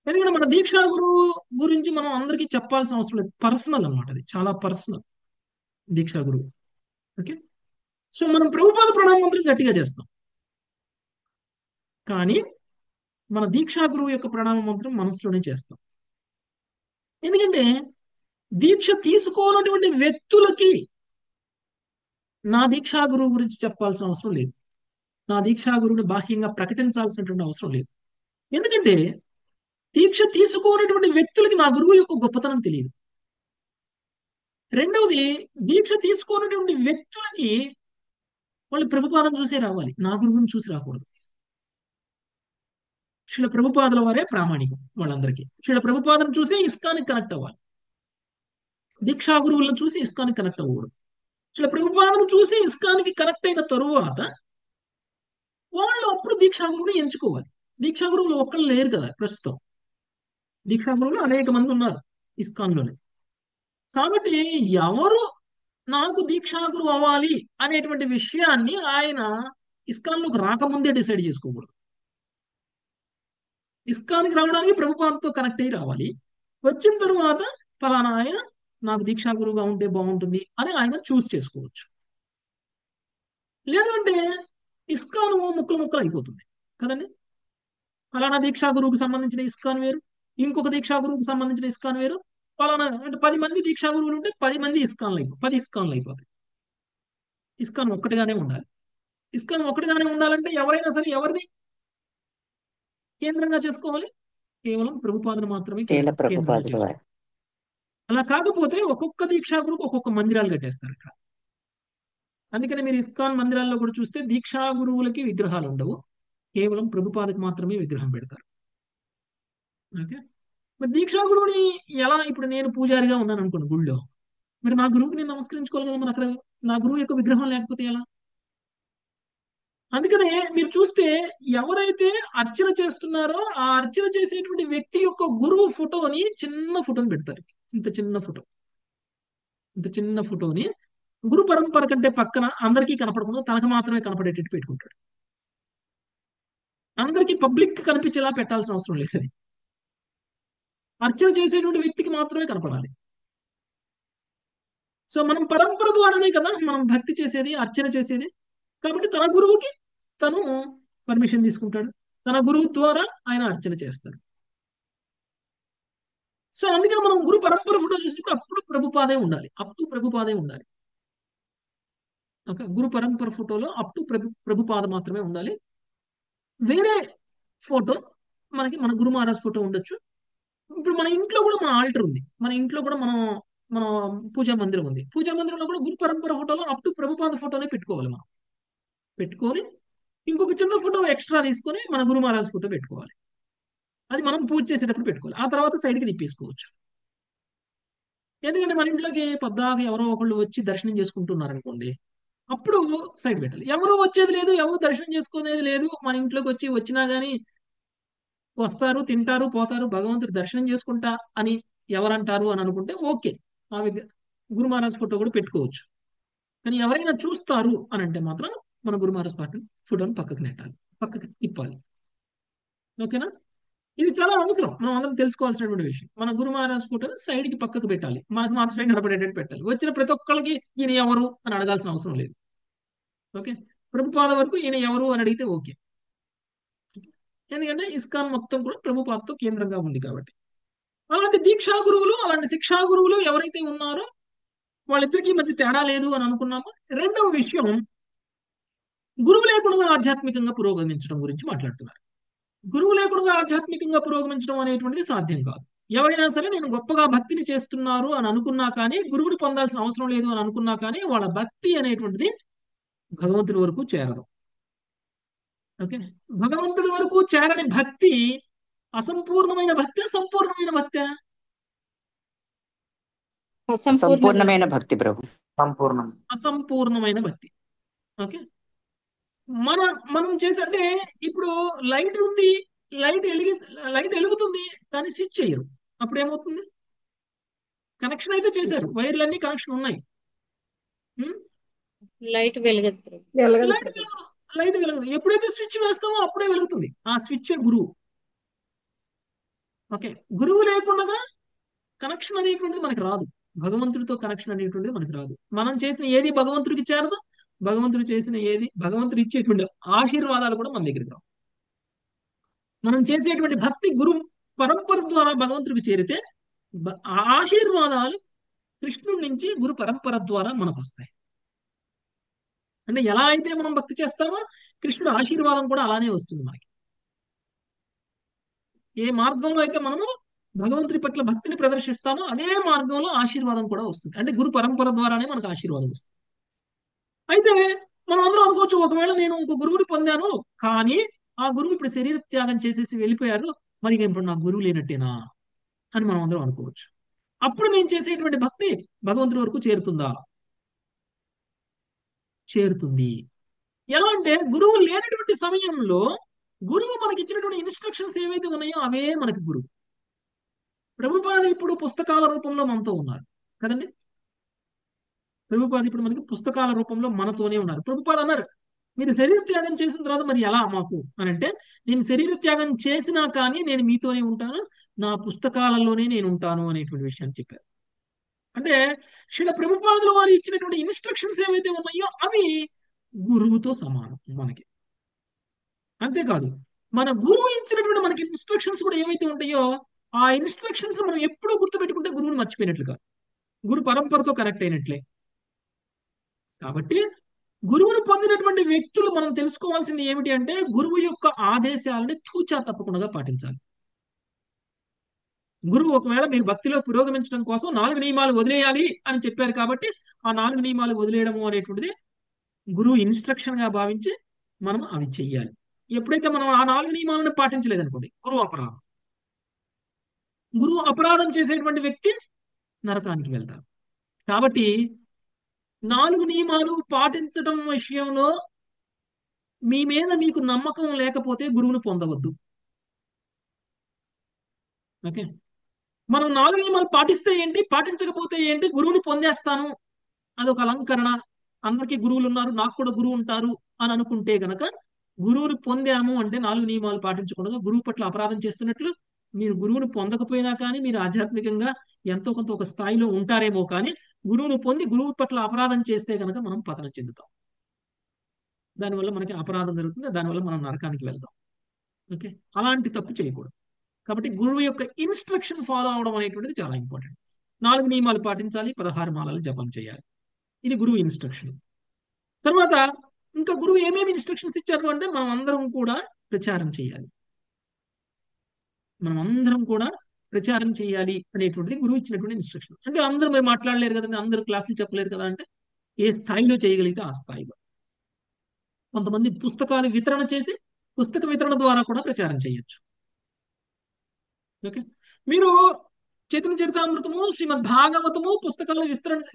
ఎందుకంటే మన దీక్షా గురువు గురించి మనం అందరికీ చెప్పాల్సిన అవసరం లేదు. పర్సనల్ అన్నమాట, అది చాలా పర్సనల్. దీక్షా గురువు. ఓకే, సో మనం ప్రభుపాద ప్రణామ మంత్రం గట్టిగా చేస్తాం, కానీ మన దీక్షా గురువు యొక్క ప్రణామ మంత్రం మనసులోనే చేస్తాం. ఎందుకంటే దీక్ష తీసుకోనటువంటి వ్యక్తులకి నా దీక్షా గురువు గురించి చెప్పాల్సిన అవసరం లేదు, నా దీక్షా గురువుని బాహ్యంగా ప్రకటించాల్సినటువంటి అవసరం లేదు. ఎందుకంటే దీక్ష తీసుకోనటువంటి వ్యక్తులకి నా గురువు యొక్క గొప్పతనం తెలియదు. రెండవది, దీక్ష తీసుకోనటువంటి వ్యక్తులకి వాళ్ళు ప్రభుపాదం చూసే రావాలి, నా గురువుని చూసి రాకూడదు. శ్రీల ప్రభుపాదుల వారే ప్రామాణికం వాళ్ళందరికీ. శ్రీల ప్రభుపాదం చూసి ఇస్కానికి కనెక్ట్ అవ్వాలి, దీక్షా గురువులను చూసి ఇస్కానికి కనెక్ట్ అవ్వకూడదు. శ్రీల ప్రభుపాదం చూసి ఇస్కానికి కనెక్ట్ అయిన తరువాత వాళ్ళు అప్పుడు దీక్షా గురువుని ఎంచుకోవాలి. దీక్షా గురువులు ఒక్కళ్ళు లేరు కదా ప్రస్తుతం, దీక్షా గురువులు అనేక మంది ఉన్నారు ఇస్కాన్లోనే. కాబట్టి ఎవరు నాకు దీక్షా గురువు అవ్వాలి అనేటువంటి విషయాన్ని ఆయన ఇస్కాన్లోకి రాకముందే డిసైడ్ చేసుకోకూడదు. ఇస్కాన్కి రావడానికి ప్రభుపాదతో కనెక్ట్ అయ్యి రావాలి. వచ్చిన తరువాత ఫలానా ఆయన నాకు దీక్షా గురువుగా ఉంటే బాగుంటుంది అని ఆయన చూస్ చేసుకోవచ్చు. లేదంటే ఇస్కాన్ ముక్కలు ముక్కలు అయిపోతుంది కదండి. ఫలానా దీక్షా గురువుకు సంబంధించిన ఇస్కాన్ వేరు, ఇంకొక దీక్షా గురువుకు సంబంధించిన ఇస్కాన్ వేరు. ఫలానా అంటే 10 మంది దీక్షా గురువులు ఉంటే 10 మంది ఇస్కాన్లు 10 ఇస్కాన్లు అయిపోతాయి. ఇస్కాన్ ఒక్కటిగానే ఉండాలి. ఇస్కాన్ ఒక్కటిగానే ఉండాలంటే ఎవరైనా సరే ఎవరిని కేంద్రంగా చేసుకోవాలి? కేవలం ప్రభుపాదను మాత్రమే శ్రీల కేంద్రంగా ప్రభుపాదుల చేసుకోవాలి. వారు. అలా కాకపోతే ఒక్కొక్క దీక్షా గురువుకు ఒక్కొక్క మందిరాలు కట్టేస్తారు ఇక్కడ. అందుకని మీరు ఇస్కాన్ మందిరాల్లో కూడా చూస్తే దీక్షా గురువులకి విగ్రహాలు ఉండవు, కేవలం ప్రభుపాదకు మాత్రమే విగ్రహం పెడతారు. ఓకే, మరి దీక్షా గురువుని ఎలా, ఇప్పుడు నేను పూజారిగా ఉన్నాను అనుకోండి గుళ్ళో, మరి నా గురువుకి నేను నమస్కరించుకోవాలి కదా, మరి అక్కడ నా గురువు యొక్క విగ్రహం లేకపోతే ఎలా? అందుకనే మీరు చూస్తే ఎవరైతే అర్చన చేస్తున్నారో ఆ అర్చన చేసేటువంటి వ్యక్తి యొక్క గురువు ఫోటోని చిన్న ఫోటోని పెడతారు. ఇంత చిన్న ఫోటో, ఇంత చిన్న ఫోటోని గురు పరంపర కంటే పక్కన అందరికీ కనపడకుండా తనకు మాత్రమే కనపడేటట్టు పెట్టుకుంటాడు. అందరికీ పబ్లిక్ కనిపించేలా పెట్టాల్సిన అవసరం లేదు. అది అర్చన చేసేటువంటి వ్యక్తికి మాత్రమే కనపడాలి. సో మనం పరంపర ద్వారానే కదా మనం భక్తి చేసేది, అర్చన చేసేది. కాబట్టి తన గురువుకి తను పర్మిషన్ తీసుకుంటాడు, తన గురువు ద్వారా ఆయన అర్చన చేస్తాడు. సో అందుకని మనం గురు పరంపర ఫోటో చూసినప్పుడు అప్పుడు ప్రభుపాదే ఉండాలి, అప్పుడు ప్రభుపాదే ఉండాలి. ఓకే, గురు పరంపర ఫోటోలో అప్పుడు ప్రభుపాద మాత్రమే ఉండాలి. వేరే ఫోటో మనకి మన గురు మహారాజ్ ఫోటో ఉండొచ్చు. ఇప్పుడు మన ఇంట్లో కూడా మన ఆల్టర్ ఉంది, మన ఇంట్లో కూడా మన పూజా మందిరం ఉంది. పూజా మందిరంలో కూడా గురు పరంపర ఫోటోలో అప్ టు ప్రభుపాద ఫోటోనే పెట్టుకోవాలి. మనం పెట్టుకొని ఇంకొక చిన్న ఫోటో ఎక్స్ట్రా తీసుకొని మన గురు మహారాజ్ ఫోటో పెట్టుకోవాలి. అది మనం పూజ చేసేటప్పుడు పెట్టుకోవాలి. ఆ తర్వాత సైడ్కి తిప్పేసుకోవచ్చు. ఎందుకంటే మన ఇంట్లోకి పద్దాగా ఎవరో ఒకళ్ళు వచ్చి దర్శనం చేసుకుంటున్నారు అనుకోండి, అప్పుడు సైడ్ పెట్టాలి. ఎవరు వచ్చేది లేదు, ఎవరు దర్శనం చేసుకునేది లేదు, మన ఇంట్లోకి వచ్చినా కానీ వస్తారు, తింటారు, పోతారు, భగవంతుడు దర్శనం చేసుకుంటా అని ఎవరంటారు అని అనుకుంటే ఓకే, ఆ గురు మహారాజ్ ఫోటో కూడా పెట్టుకోవచ్చు. కానీ ఎవరైనా చూస్తారు అని అంటే మాత్రం మన గురు మహారాజ్ ఫోటోని పక్కకు నెట్టాలి, పక్కకి తిప్పాలి. ఓకేనా, ఇది చాలా అవసరం, మనం అందరం తెలుసుకోవాల్సినటువంటి విషయం. మన గురు మహారాజ్ ఫోటోని సైడ్కి పక్కకు పెట్టాలి, మనకు మాత్రమే కనపడేటట్టు పెట్టాలి. వచ్చిన ప్రతి ఒక్కరికి ఈయన ఎవరు అని అడగాల్సిన అవసరం లేదు. ఓకే, ప్రభుపాద వరకు ఈయన ఎవరు అని అడిగితే ఓకే, ఎందుకంటే ఇస్కాన్ మొత్తం కూడా ప్రభుపాదతో కేంద్రంగా ఉంది కాబట్టి. అలాంటి దీక్షా గురువులు, అలాంటి శిక్షా గురువులు ఎవరైతే ఉన్నారో వాళ్ళిద్దరికీ మధ్య తేడా లేదు అని అనుకున్నాము. రెండవ విషయం, గురువు లేకుండా ఆధ్యాత్మికంగా పురోగమించడం గురించి మాట్లాడుతున్నారు. గురువు లేకుండా ఆధ్యాత్మికంగా పురోగమించడం అనేటువంటిది సాధ్యం కాదు. ఎవరైనా సరే నేను గొప్పగా భక్తిని చేస్తున్నారు అని అనుకున్నా కానీ, గురువుని పొందాల్సిన అవసరం లేదు అని అనుకున్నా కానీ, వాళ్ళ భక్తి అనేటువంటిది భగవంతుడి వరకు చేరదు. ఓకే, భగవంతుడి వరకు చేరని భక్తి అసంపూర్ణమైన భక్తి, సంపూర్ణమైన భక్తి, సంపూర్ణమైన భక్తి ప్రభు, సంపూర్ణం. అసంపూర్ణమైన భక్తి. ఓకే, మనం చేసే అంటే ఇప్పుడు లైట్ ఉంది, లైట్ వెలుగుతుంది కానీ స్విచ్ చేయరు, అప్పుడు ఏమవుతుంది? కనెక్షన్ అయితే చేశారు, వైర్లన్నీ కనెక్షన్ ఉన్నాయి, లైట్ వెలుగుతుంది. లైట్ వెలగదు. ఎప్పుడైతే స్విచ్ వేస్తామో అప్పుడే వెలుగుతుంది. ఆ స్విచ్ గురువు. ఓకే, గురువు లేకుండా కనెక్షన్ అనేటువంటిది మనకి రాదు. భగవంతుడితో కనెక్షన్ అనేటువంటిది మనకు రాదు. మనం చేసిన ఏది భగవంతుడికి చేరదు, భగవంతుడు చేసిన ఏది భగవంతుడు ఇచ్చేటువంటి ఆశీర్వాదాలు కూడా మన దగ్గరికి రావు. మనం చేసేటువంటి భక్తి గురు పరంపర ద్వారా భగవంతుడికి చేరితే ఆ ఆశీర్వాదాలు కృష్ణుడి నుంచి గురు పరంపర ద్వారా మనకు వస్తాయి. అంటే ఎలా అయితే మనం భక్తి చేస్తామో కృష్ణుడు ఆశీర్వాదం కూడా అలానే వస్తుంది మనకి. ఏ మార్గంలో అయితే మనము భగవంతుడి పట్ల భక్తిని ప్రదర్శిస్తామో అదే మార్గంలో ఆశీర్వాదం కూడా వస్తుంది. అంటే గురు పరంపర ద్వారానే మనకు ఆశీర్వాదం వస్తుంది. అయితే మనం అందరం అనుకోవచ్చు, ఒకవేళ నేను ఇంకో గురువుని పొందాను కానీ ఆ గురువు ఇప్పుడు శరీర త్యాగం చేసేసి వెళ్ళిపోయారు, మరి ఇప్పుడు నాకు గురువు లేనట్టేనా అని మనం అందరం అనుకోవచ్చు. అప్పుడు నేను చేసేటువంటి భక్తి భగవంతుడి వరకు చేరుతుందా? చేరుతుంది. ఎలా అంటే గురువు లేనటువంటి సమయంలో గురువు మనకి ఇచ్చినటువంటి ఇన్స్ట్రక్షన్స్ ఏవైతే ఉన్నాయో అవే మనకి గురువు. ప్రభుపాద ఇప్పుడు పుస్తకాల రూపంలో మనతో ఉన్నారు కదండి. ప్రభుపాద ఇప్పుడు మనకి పుస్తకాల రూపంలో మనతోనే ఉన్నారు. ప్రభుపాద అన్నారు, మీరు శరీర త్యాగం చేసిన తర్వాత మరి ఎలా మాకు అని అంటే, నేను శరీర త్యాగం చేసినా కానీ నేను మీతోనే ఉంటాను, నా పుస్తకాలలోనే నేను ఉంటాను అనేటువంటి విషయాన్ని చెప్పారు. అంటే శ్రీల ప్రభుపాదుల వారు ఇచ్చినటువంటి ఇన్స్ట్రక్షన్స్ ఏవైతే ఉన్నాయో అవి గురువుతో సమానం మనకి. అంతేకాదు మన గురువు ఇచ్చినటువంటి మనకి ఇన్స్ట్రక్షన్స్ కూడా ఏవైతే ఉంటాయో ఆ ఇన్స్ట్రక్షన్స్ మనం ఎప్పుడూ గుర్తుపెట్టుకుంటే గురువుని మర్చిపోయినట్లుగా, గురు పరంపరతో కనెక్ట్ అయినట్లే. కాబట్టి గురువును పొందినటువంటి వ్యక్తులు మనం తెలుసుకోవాల్సింది ఏమిటి అంటే, గురువు యొక్క ఆదేశాలని తూచా తప్పకుండా పాటించాలి. గురువు ఒకవేళ మీరు భక్తిలో పురోగమించడం కోసం 4 నియమాలు వదిలేయాలి అని చెప్పారు కాబట్టి ఆ 4 నియమాలు వదిలేయడము అనేటువంటిది గురువు ఇన్స్ట్రక్షన్ గా భావించి మనం అవి చెయ్యాలి. ఎప్పుడైతే మనం ఆ 4 నియమాలను పాటించలేదనుకోండి, గురువు అపరాధం. గురువు అపరాధం చేసేటువంటి వ్యక్తి నరకానికి వెళ్తారు. కాబట్టి 4 నియమాలు పాటించడం విషయంలో మీ మీద మీకు నమ్మకం లేకపోతే గురువును పొందవద్దు. ఓకే, మనం 4 నియమాలు పాటిస్తే ఏంటి, పాటించకపోతే ఏంటి, గురువుని పొందేస్తాను, అదొక అలంకరణ, అందరికీ గురువులు ఉన్నారు నాకు కూడా గురువు ఉంటారు అని అనుకుంటే గనక గురువుని పొందాము అంటే 4 నియమాలు పాటించకుండా గురువు పట్ల అపరాధం చేస్తున్నట్లు. మీరు గురువుని పొందకపోయినా కానీ మీరు ఆధ్యాత్మికంగా ఎంతో కొంత ఒక స్థాయిలో ఉంటారేమో, కానీ గురువును పొంది గురువు పట్ల అపరాధం చేస్తే కనుక మనం పతనం చెందుతాం. దానివల్ల మనకి అపరాధం జరుగుతుంది, దానివల్ల మనం నరకానికి వెళ్తాం. ఓకే, అలాంటి తప్పు చేయకూడదు. కాబట్టి గురువు యొక్క ఇన్స్ట్రక్షన్ ఫాలో అవడం అనేటువంటిది చాలా ఇంపార్టెంట్. 4 నియమాలు పాటించాలి, 16 మాలలు జపం చేయాలి. ఇది గురువు ఇన్స్ట్రక్షన్. తర్వాత ఇంకా గురువు ఏమేమి ఇన్స్ట్రక్షన్స్ ఇచ్చారు అంటే, మనం అందరం కూడా ప్రచారం చేయాలి, మనం అందరం కూడా ప్రచారం చేయాలి అనేటువంటిది గురువు ఇచ్చినటువంటి ఇన్స్ట్రక్షన్. అంటే అందరూ మీరు మాట్లాడలేరు కదండి, అందరూ క్లాసులు చెప్పలేరు కదా, అంటే ఏ స్థాయిలో చేయగలిగితే ఆ స్థాయిలో. కొంతమంది పుస్తకాలు వితరణ చేసి పుస్తక వితరణ ద్వారా కూడా ప్రచారం చేయొచ్చు. ఓకే, మీరు చైతన్య చరితామృతము, శ్రీమద్ భాగవతము పుస్తకాల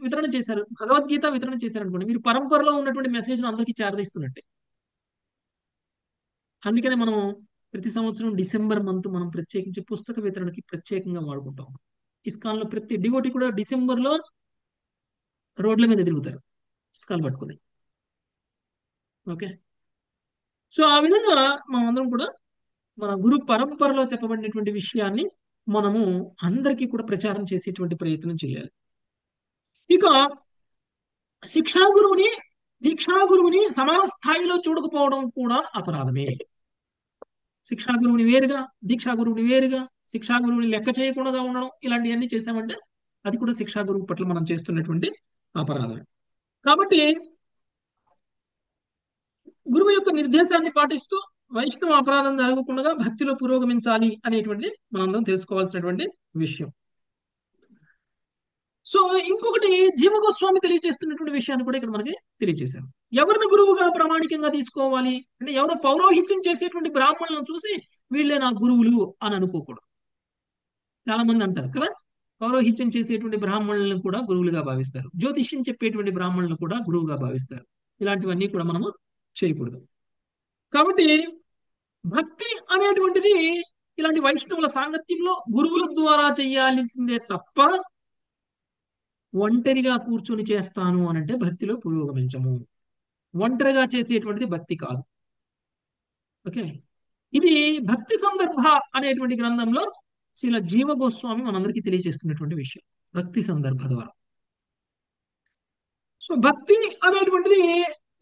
వితరణ చేశారు, భగవద్గీత వితరణ చేశారు అనుకోండి, మీరు పరంపరలో ఉన్నటువంటి మెసేజ్ అందరికీ చేరదీస్తున్నట్టే. అందుకనే మనం ప్రతి సంవత్సరం డిసెంబర్ మంత్ మనం ప్రత్యేకించి పుస్తక వితరణకి ప్రత్యేకంగా వాడుకుంటాం. ఇస్కాన్లో ప్రతి డివోటీ కూడా డిసెంబర్లో రోడ్ల మీద తిరుగుతారు పుస్తకాలు పట్టుకుని. ఓకే, సో ఆ విధంగా మనం అందరం కూడా మన గురు పరంపరలో చెప్పబడినటువంటి విషయాన్ని మనము అందరికీ కూడా ప్రచారం చేసేటువంటి ప్రయత్నం చేయాలి. ఇక శిక్షా గురువుని దీక్షా గురువుని సమాన స్థాయిలో చూడకపోవడం కూడా అపరాధమే. శిక్షా గురువుని వేరుగా, దీక్షా గురువుని వేరుగా, శిక్షా గురువుని లెక్క చేయకుండా ఉండడం, ఇలాంటివన్నీ చేశామంటే అది కూడా శిక్షా గురువు పట్ల మనం చేస్తున్నటువంటి అపరాధమే. కాబట్టి గురువు యొక్క నిర్దేశాన్ని పాటిస్తూ వైష్ణవ అపరాధం జరగకుండా భక్తిలో పురోగమించాలి అనేటువంటిది మనందరం తెలుసుకోవాల్సినటువంటి విషయం. సో ఇంకొకటి జీవగోస్వామి తెలియజేస్తున్నటువంటి విషయాన్ని కూడా ఇక్కడ మనకి తెలియజేశారు. ఎవరిని గురువుగా ప్రామాణికంగా తీసుకోవాలి అంటే, ఎవరో పౌరోహిత్యం చేసేటువంటి బ్రాహ్మణులను చూసి వీళ్ళే నా గురువులు అని అనుకోకూడదు. చాలా మంది అంటారు కదా, పౌరోహిత్యం చేసేటువంటి బ్రాహ్మణులను కూడా గురువులుగా భావిస్తారు, జ్యోతిష్యం చెప్పేటువంటి బ్రాహ్మణులను కూడా గురువుగా భావిస్తారు. ఇలాంటివన్నీ కూడా మనము చేయకూడదు. కాబట్టి భక్తి అనేటువంటిది ఇలాంటి వైష్ణవుల సాంగత్యంలో గురువుల ద్వారా చేయాల్సిందే తప్ప ఒంటరిగా కూర్చొని చేస్తాను అనంటే భక్తిలో పురోగమించము. ఒంటరిగా చేసేటువంటిది భక్తి కాదు. ఓకే, ఇది భక్తి సందర్భ అనేటువంటి గ్రంథంలో శ్రీల జీవ గోస్వామి మనందరికీ తెలియజేస్తున్నటువంటి విషయం. భక్తి సందర్భ ద్వారా. సో భక్తి అనేటువంటిది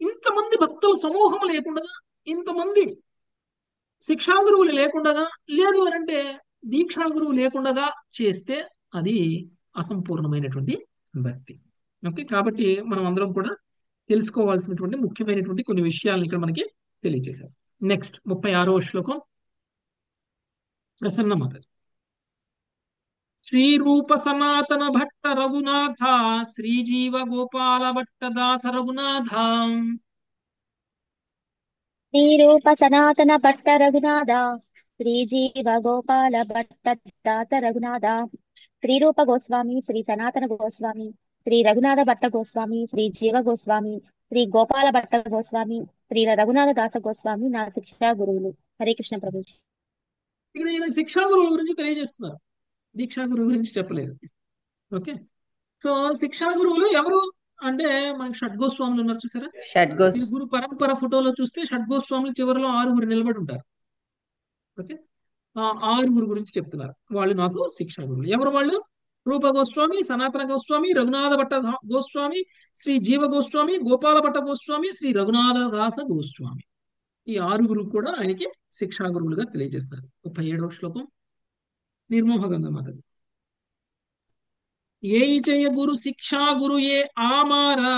ఇంతమంది భక్తుల సమూహం లేకుండా, ఇంతమంది శిక్షా గురువులు లేకుండా, లేదు అని అంటే దీక్షా గురువు లేకుండా చేస్తే అది అసంపూర్ణమైనటువంటి భక్తి. ఓకే, కాబట్టి మనం అందరం కూడా తెలుసుకోవాల్సినటువంటి ముఖ్యమైనటువంటి కొన్ని విషయాలను ఇక్కడ మనకి తెలియజేశారు. నెక్స్ట్ 36వ శ్లోకం. ప్రసన్న మాతాజీ. శ్రీ రూప సనాతన భట్ట రఘునాథ శ్రీజీవ గోపాల భట్ట దాస రఘునాథ. శ్రీరూప సనాతన భట్ట రఘునాథ శ్రీజీవ గోపాల భట్ట దాత రఘునాథ. శ్రీరూప గోస్వామి, శ్రీ సనాతన గోస్వామి, శ్రీ రఘునాథ భట్ట గోస్వామి, శ్రీ జీవ గోస్వామి, శ్రీ గోపాల భట్ట గోస్వామి, శ్రీ రఘునాథ దాస గోస్వామి నా శిక్షా గురువులు. హరే కృష్ణ ప్రభుజీ. ఇక్కడ ఈయన శిక్షా గురువుల గురించి తెలియజేస్తున్నారు, దీక్షా గురువు గురించి చెప్పలేదు. ఓకే, సో శిక్షా గురువులు ఎవరు అంటే మనకి షడ్గోస్వాములు ఉన్నారు చూసారా. షడ్గోస్ మీరు గురు పరంపర ఫోటోలో చూస్తే షడ్గోస్వాములు చివరిలో 6 నిలబడి ఉంటారు. ఓకే, ఆ 6 గురించి చెప్తున్నారు. వాళ్ళు నాకు శిక్షా గురువులు. ఎవరు వాళ్ళు? రూప గోస్వామి, సనాతన గోస్వామి, రఘునాథ భట్ట గోస్వామి, శ్రీ జీవ గోస్వామి, గోపాల భట్ట గోస్వామి, శ్రీ రఘునాథ దాస గోస్వామి. ఈ 6 కూడా ఆయనకి శిక్షా గురువులుగా తెలియజేస్తారు. 37వ శ్లోకం. నిర్మోహ గంగమాతది. ఏయి చెయ్య గురు శిక్షా గురు ఏ ఆమారా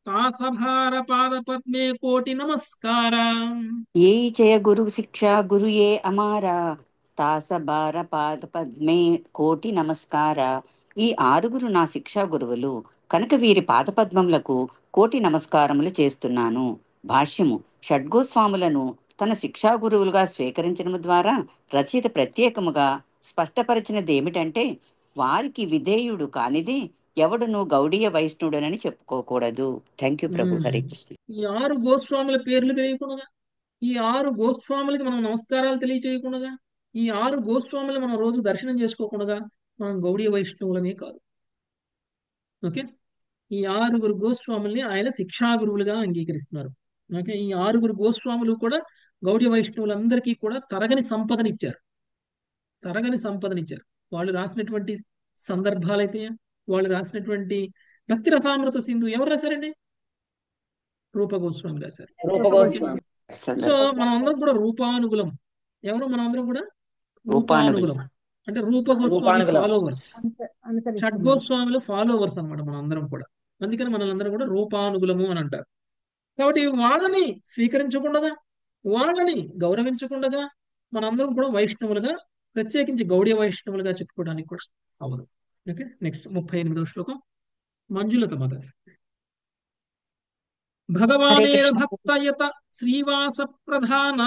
తాసభార పాద పద్మే కోటి నమస్కార. ఏ జయ గురు శిక్ష గురుయే అమారా తాస భార పాద పద్మే కోటి నమస్కార. ఈ 6 నా శిక్షా గురువులు కనుక వీరి పాదపద్మములకు కోటి నమస్కారములు చేస్తున్నాను. భాష్యము. షడ్గోస్వాములను తన శిక్షా గురువులుగా స్వీకరించడం ద్వారా రచయిత ప్రత్యేకముగా స్పష్టపరిచినది ఏమిటంటే వారికి విధేయుడు కానిదే ఎవడును గౌడీయ వైష్ణవుడనని చెప్పుకోకూడదు. థ్యాంక్ యూ ప్రభు. హరే కృష్ణ. ఈ 6 గోస్వాముల పేర్లు తెలియకుండా, ఈ 6 గోస్వాములకి మనం నమస్కారాలు తెలియచేయకుండా, ఈ 6 గోస్వాములు మనం రోజు దర్శనం చేసుకోకుండా మనం గౌడీయ వైష్ణవులమే కాదు. ఓకే, ఈ 6 గోస్వాముల్ని ఆయన శిక్షా గురువులుగా అంగీకరిస్తున్నారు. ఓకే, ఈ 6 గోస్వాములు కూడా గౌడీయ వైష్ణవులందరికీ కూడా తరగని సంపదనిచ్చారు. వాళ్ళు రాసినటువంటి సందర్భాలైతే, వాళ్ళు రాసినటువంటి భక్తి రసామృత సింధు ఎవరు రాశారండి? రూప గోస్వామి రాశారు. సో మనం అందరం కూడా రూపానుగులం. ఎవరు? మనం అందరం కూడా రూపానుగులం. అంటే రూప గోస్వామి ఫాలోవర్స్, షడ్గోస్వాములు ఫాలోవర్స్ అన్నమాట మనం అందరం కూడా. అందుకని మనల్ని కూడా రూపానుగులము అని అంటారు. కాబట్టి వాళ్ళని స్వీకరించకుండా, వాళ్ళని గౌరవించకుండా మనందరం కూడా వైష్ణవులుగా, ప్రత్యేకించి గౌడీయ వైష్ణవులుగా చెప్పుకోవడానికి కూడా అవ్వదు. ఓకే, నెక్స్ట్ 38వ శ్లోకం. మంజులత మత. భగవానేర భక్తయత శ్రీవాస ప్రధాన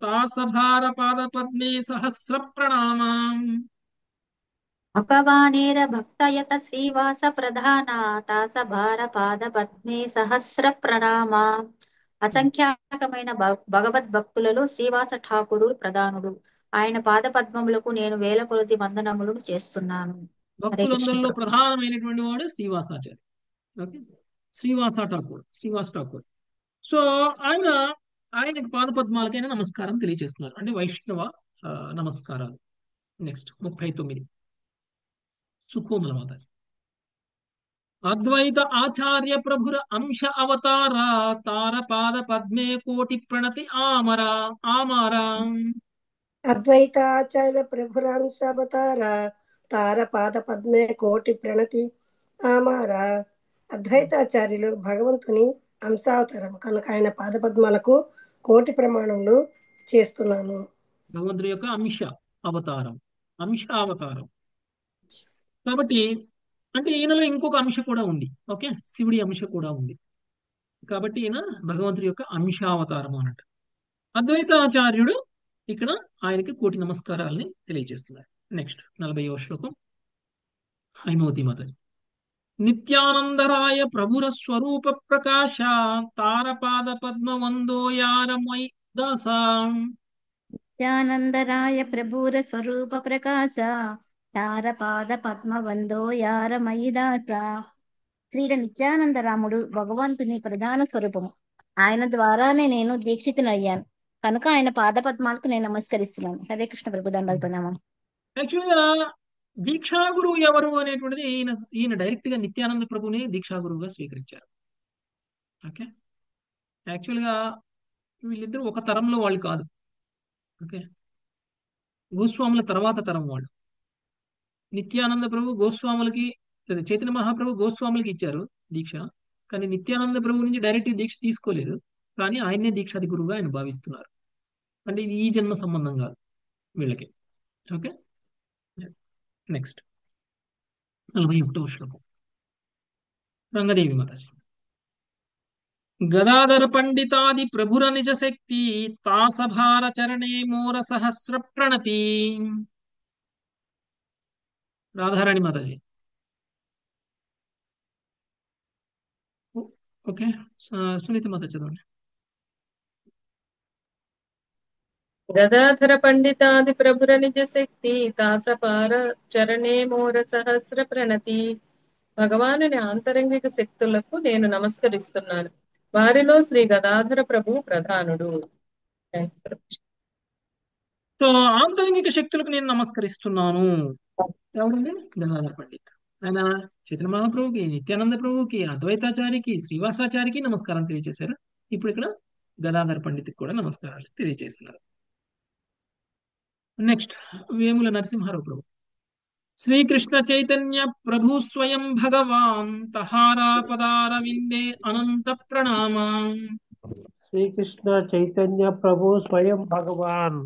తాసభార పాద పద్మే సహస్ర ప్రణామం. భగవానేర భక్తయత శ్రీవాస ప్రధాన తాసభార పాద పద్మే సహస్ర ప్రణామ. అసంఖ్యాకమైన భగవద్భక్తులలో శ్రీవాస ఠాకూరు ప్రధానుడు. ఆయన పాద పద్మములకు నేను వేల కొలది వందనములు చేస్తున్నాను. భక్తులందరిలో ప్రధానమైనటువంటి వాడు శ్రీవాసాచార్య. ఓకే, శ్రీవాస ఠాకూర్. సో ఆయనకి పాదపద్మాలకైనా నమస్కారం తెలియజేస్తున్నారు, అంటే వైష్ణవ నమస్కారాలు. నెక్స్ట్ 39. సుకోమల మాతాజీ. అద్వైత ఆచార్య ప్రభుర అంశ అవతార తార పాద పద్మే కోటి ప్రణతి ఆమారా. అద్వైత ఆచార్య ప్రభురాంశ అవతార తార పాద పద్మే కోటి ప్రణతి ఆమారా. అద్వైతాచార్యులు భగవంతుని అంశావతారం కనుక ఆయన పాదపద్మాలకు కోటి ప్రమాణములు చేస్తున్నాను. భగవంతుడి యొక్క అంశావతారం. కాబట్టి అంటే ఈయనలో ఇంకొక అంశ కూడా ఉంది. ఓకే, శివుడి అంశ కూడా ఉంది. కాబట్టి ఈయన భగవంతుడి యొక్క అంశావతారం అన్నట్టు. అద్వైతాచార్యుడు ఇక్కడ ఆయనకి కోటి నమస్కారాలని తెలియజేస్తున్నారు. నెక్స్ట్ 40వ శ్లోకం. హైమవతి మాత. నిత్యానందరాయ ప్రభుర స్వరూప ప్రకాశ తారపాద పద్మ వందో యారమై దాస. నిత్యానందరాయ ప్రభుర స్వరూప ప్రకాశ తారపాద పద్మ వందో యారమయి దాస. శ్రీల నిత్యానందరాముడు భగవంతుని ప్రధాన స్వరూపము. ఆయన ద్వారానే నేను దీక్షితునయ్యాను కనుక ఆయన పాద పద్మాలకు నేను నమస్కరిస్తున్నాను. హరే కృష్ణ ప్రభు. దండాలు ప్రణామం. యాక్చువల్గా దీక్షా గురువు ఎవరు అనేటువంటిది ఈయన డైరెక్ట్ గా నిత్యానంద ప్రభుని దీక్షా గురువుగా స్వీకరించారు. ఓకే, యాక్చువల్ గా వీళ్ళిద్దరూ ఒక తరంలో వాళ్ళు కాదు. ఓకే, గోస్వాముల తర్వాత తరం వాళ్ళు. నిత్యానంద ప్రభు గోస్వాములకి, లేదా చైతన్య మహాప్రభు గోస్వాములకి ఇచ్చారు దీక్ష, కానీ నిత్యానంద ప్రభు నుంచి డైరెక్ట్ దీక్ష తీసుకోలేదు, కానీ ఆయన్నే దీక్షాది గురువుగా ఆయన భావిస్తున్నారు. అంటే ఇది ఈ జన్మ సంబంధం కాదు వీళ్ళకి. ఓకే, నెక్స్ట్ 41వ శ్లోకం. రంగదేవి మాతాజీ. గదాధర పండితాది ప్రభుర నిజ శక్తి తాసభార చరణే మోర సహస్ర ప్రణతి. రాధారాణి మాతాజీ. ఓకే, సునీత మాత చదవండి. గదాధర పండితాది ప్రభుర నిజ శక్తి తాసపార చరణే మోర సహస్ర ప్రణతి. భగవానుని ఆంతరంగిక శక్తులకు నేను నమస్కరిస్తున్నాను. వారిలో శ్రీ గదాధర ప్రభు ప్రధానుడు. సో ఆంతరంగిక శక్తులకు నేను నమస్కరిస్తున్నాను. ఎవరండి? గదాధర పండిత్. ఆయన చైతన్య మహాప్రభుకి, నిత్యానంద ప్రభుకి, అద్వైతాచారికి, శ్రీవాసాచారికి నమస్కారం తెలియజేశారు. ఇప్పుడు ఇక్కడ గదాధర పండిత్కి కూడా నమస్కారాలు తెలియజేస్తున్నారు. నెక్స్ట్ వేముల నరసింహారావు ప్రభు. శ్రీకృష్ణ చైతన్య ప్రభు స్వయం భగవాన్ తహారా పదార విందే అనంత ప్రణామా. శ్రీకృష్ణ చైతన్య ప్రభు స్వయం భగవాన్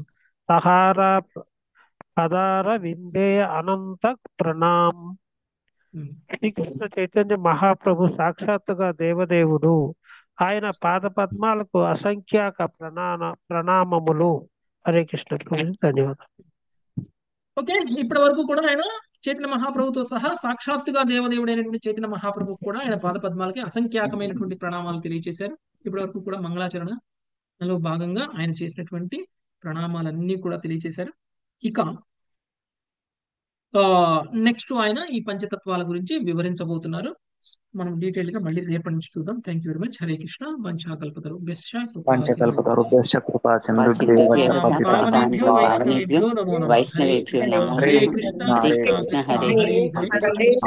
సహారా పదార విందే అనంత ప్రణామ్. శ్రీకృష్ణ చైతన్య మహాప్రభు సాక్షాత్తుగా దేవదేవుడు. ఆయన పాద పద్మాలకు అసంఖ్యాక ప్రణామములు. హరే కృష్ణ ప్రభు, ధన్యవాదాలు. ఓకే, ఇప్పటి వరకు కూడా ఆయన చైతన్య మహాప్రభుతో సహా సాక్షాత్తుగా దేవదేవుడైనటువంటి చైతన్య మహాప్రభుకు కూడా ఆయన పాద పద్మాలకి అసంఖ్యాకమైనటువంటి ప్రణామాలు తెలియజేశారు. ఇప్పటి వరకు కూడా మంగళాచరణలో భాగంగా ఆయన చేసినటువంటి ప్రణామాలన్నీ కూడా తెలియజేశారు. ఇక నెక్స్ట్ ఆయన ఈ పంచతత్వాల గురించి వివరించబోతున్నారు. మనం డీటెయిల్ గా మళ్ళీ రేపటి నుంచి చూద్దాం. Thank you very much. Hare Krishna. పంచకల్పతరుభ్యశ్చ కృపా సింధుభ్యో పావనేభ్యో వైష్ణవేభ్యో నమో. హరే కృష్ణ హరే కృష్ణ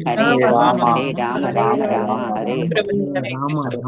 హరే రామ హరే రామ రామ రామ హరే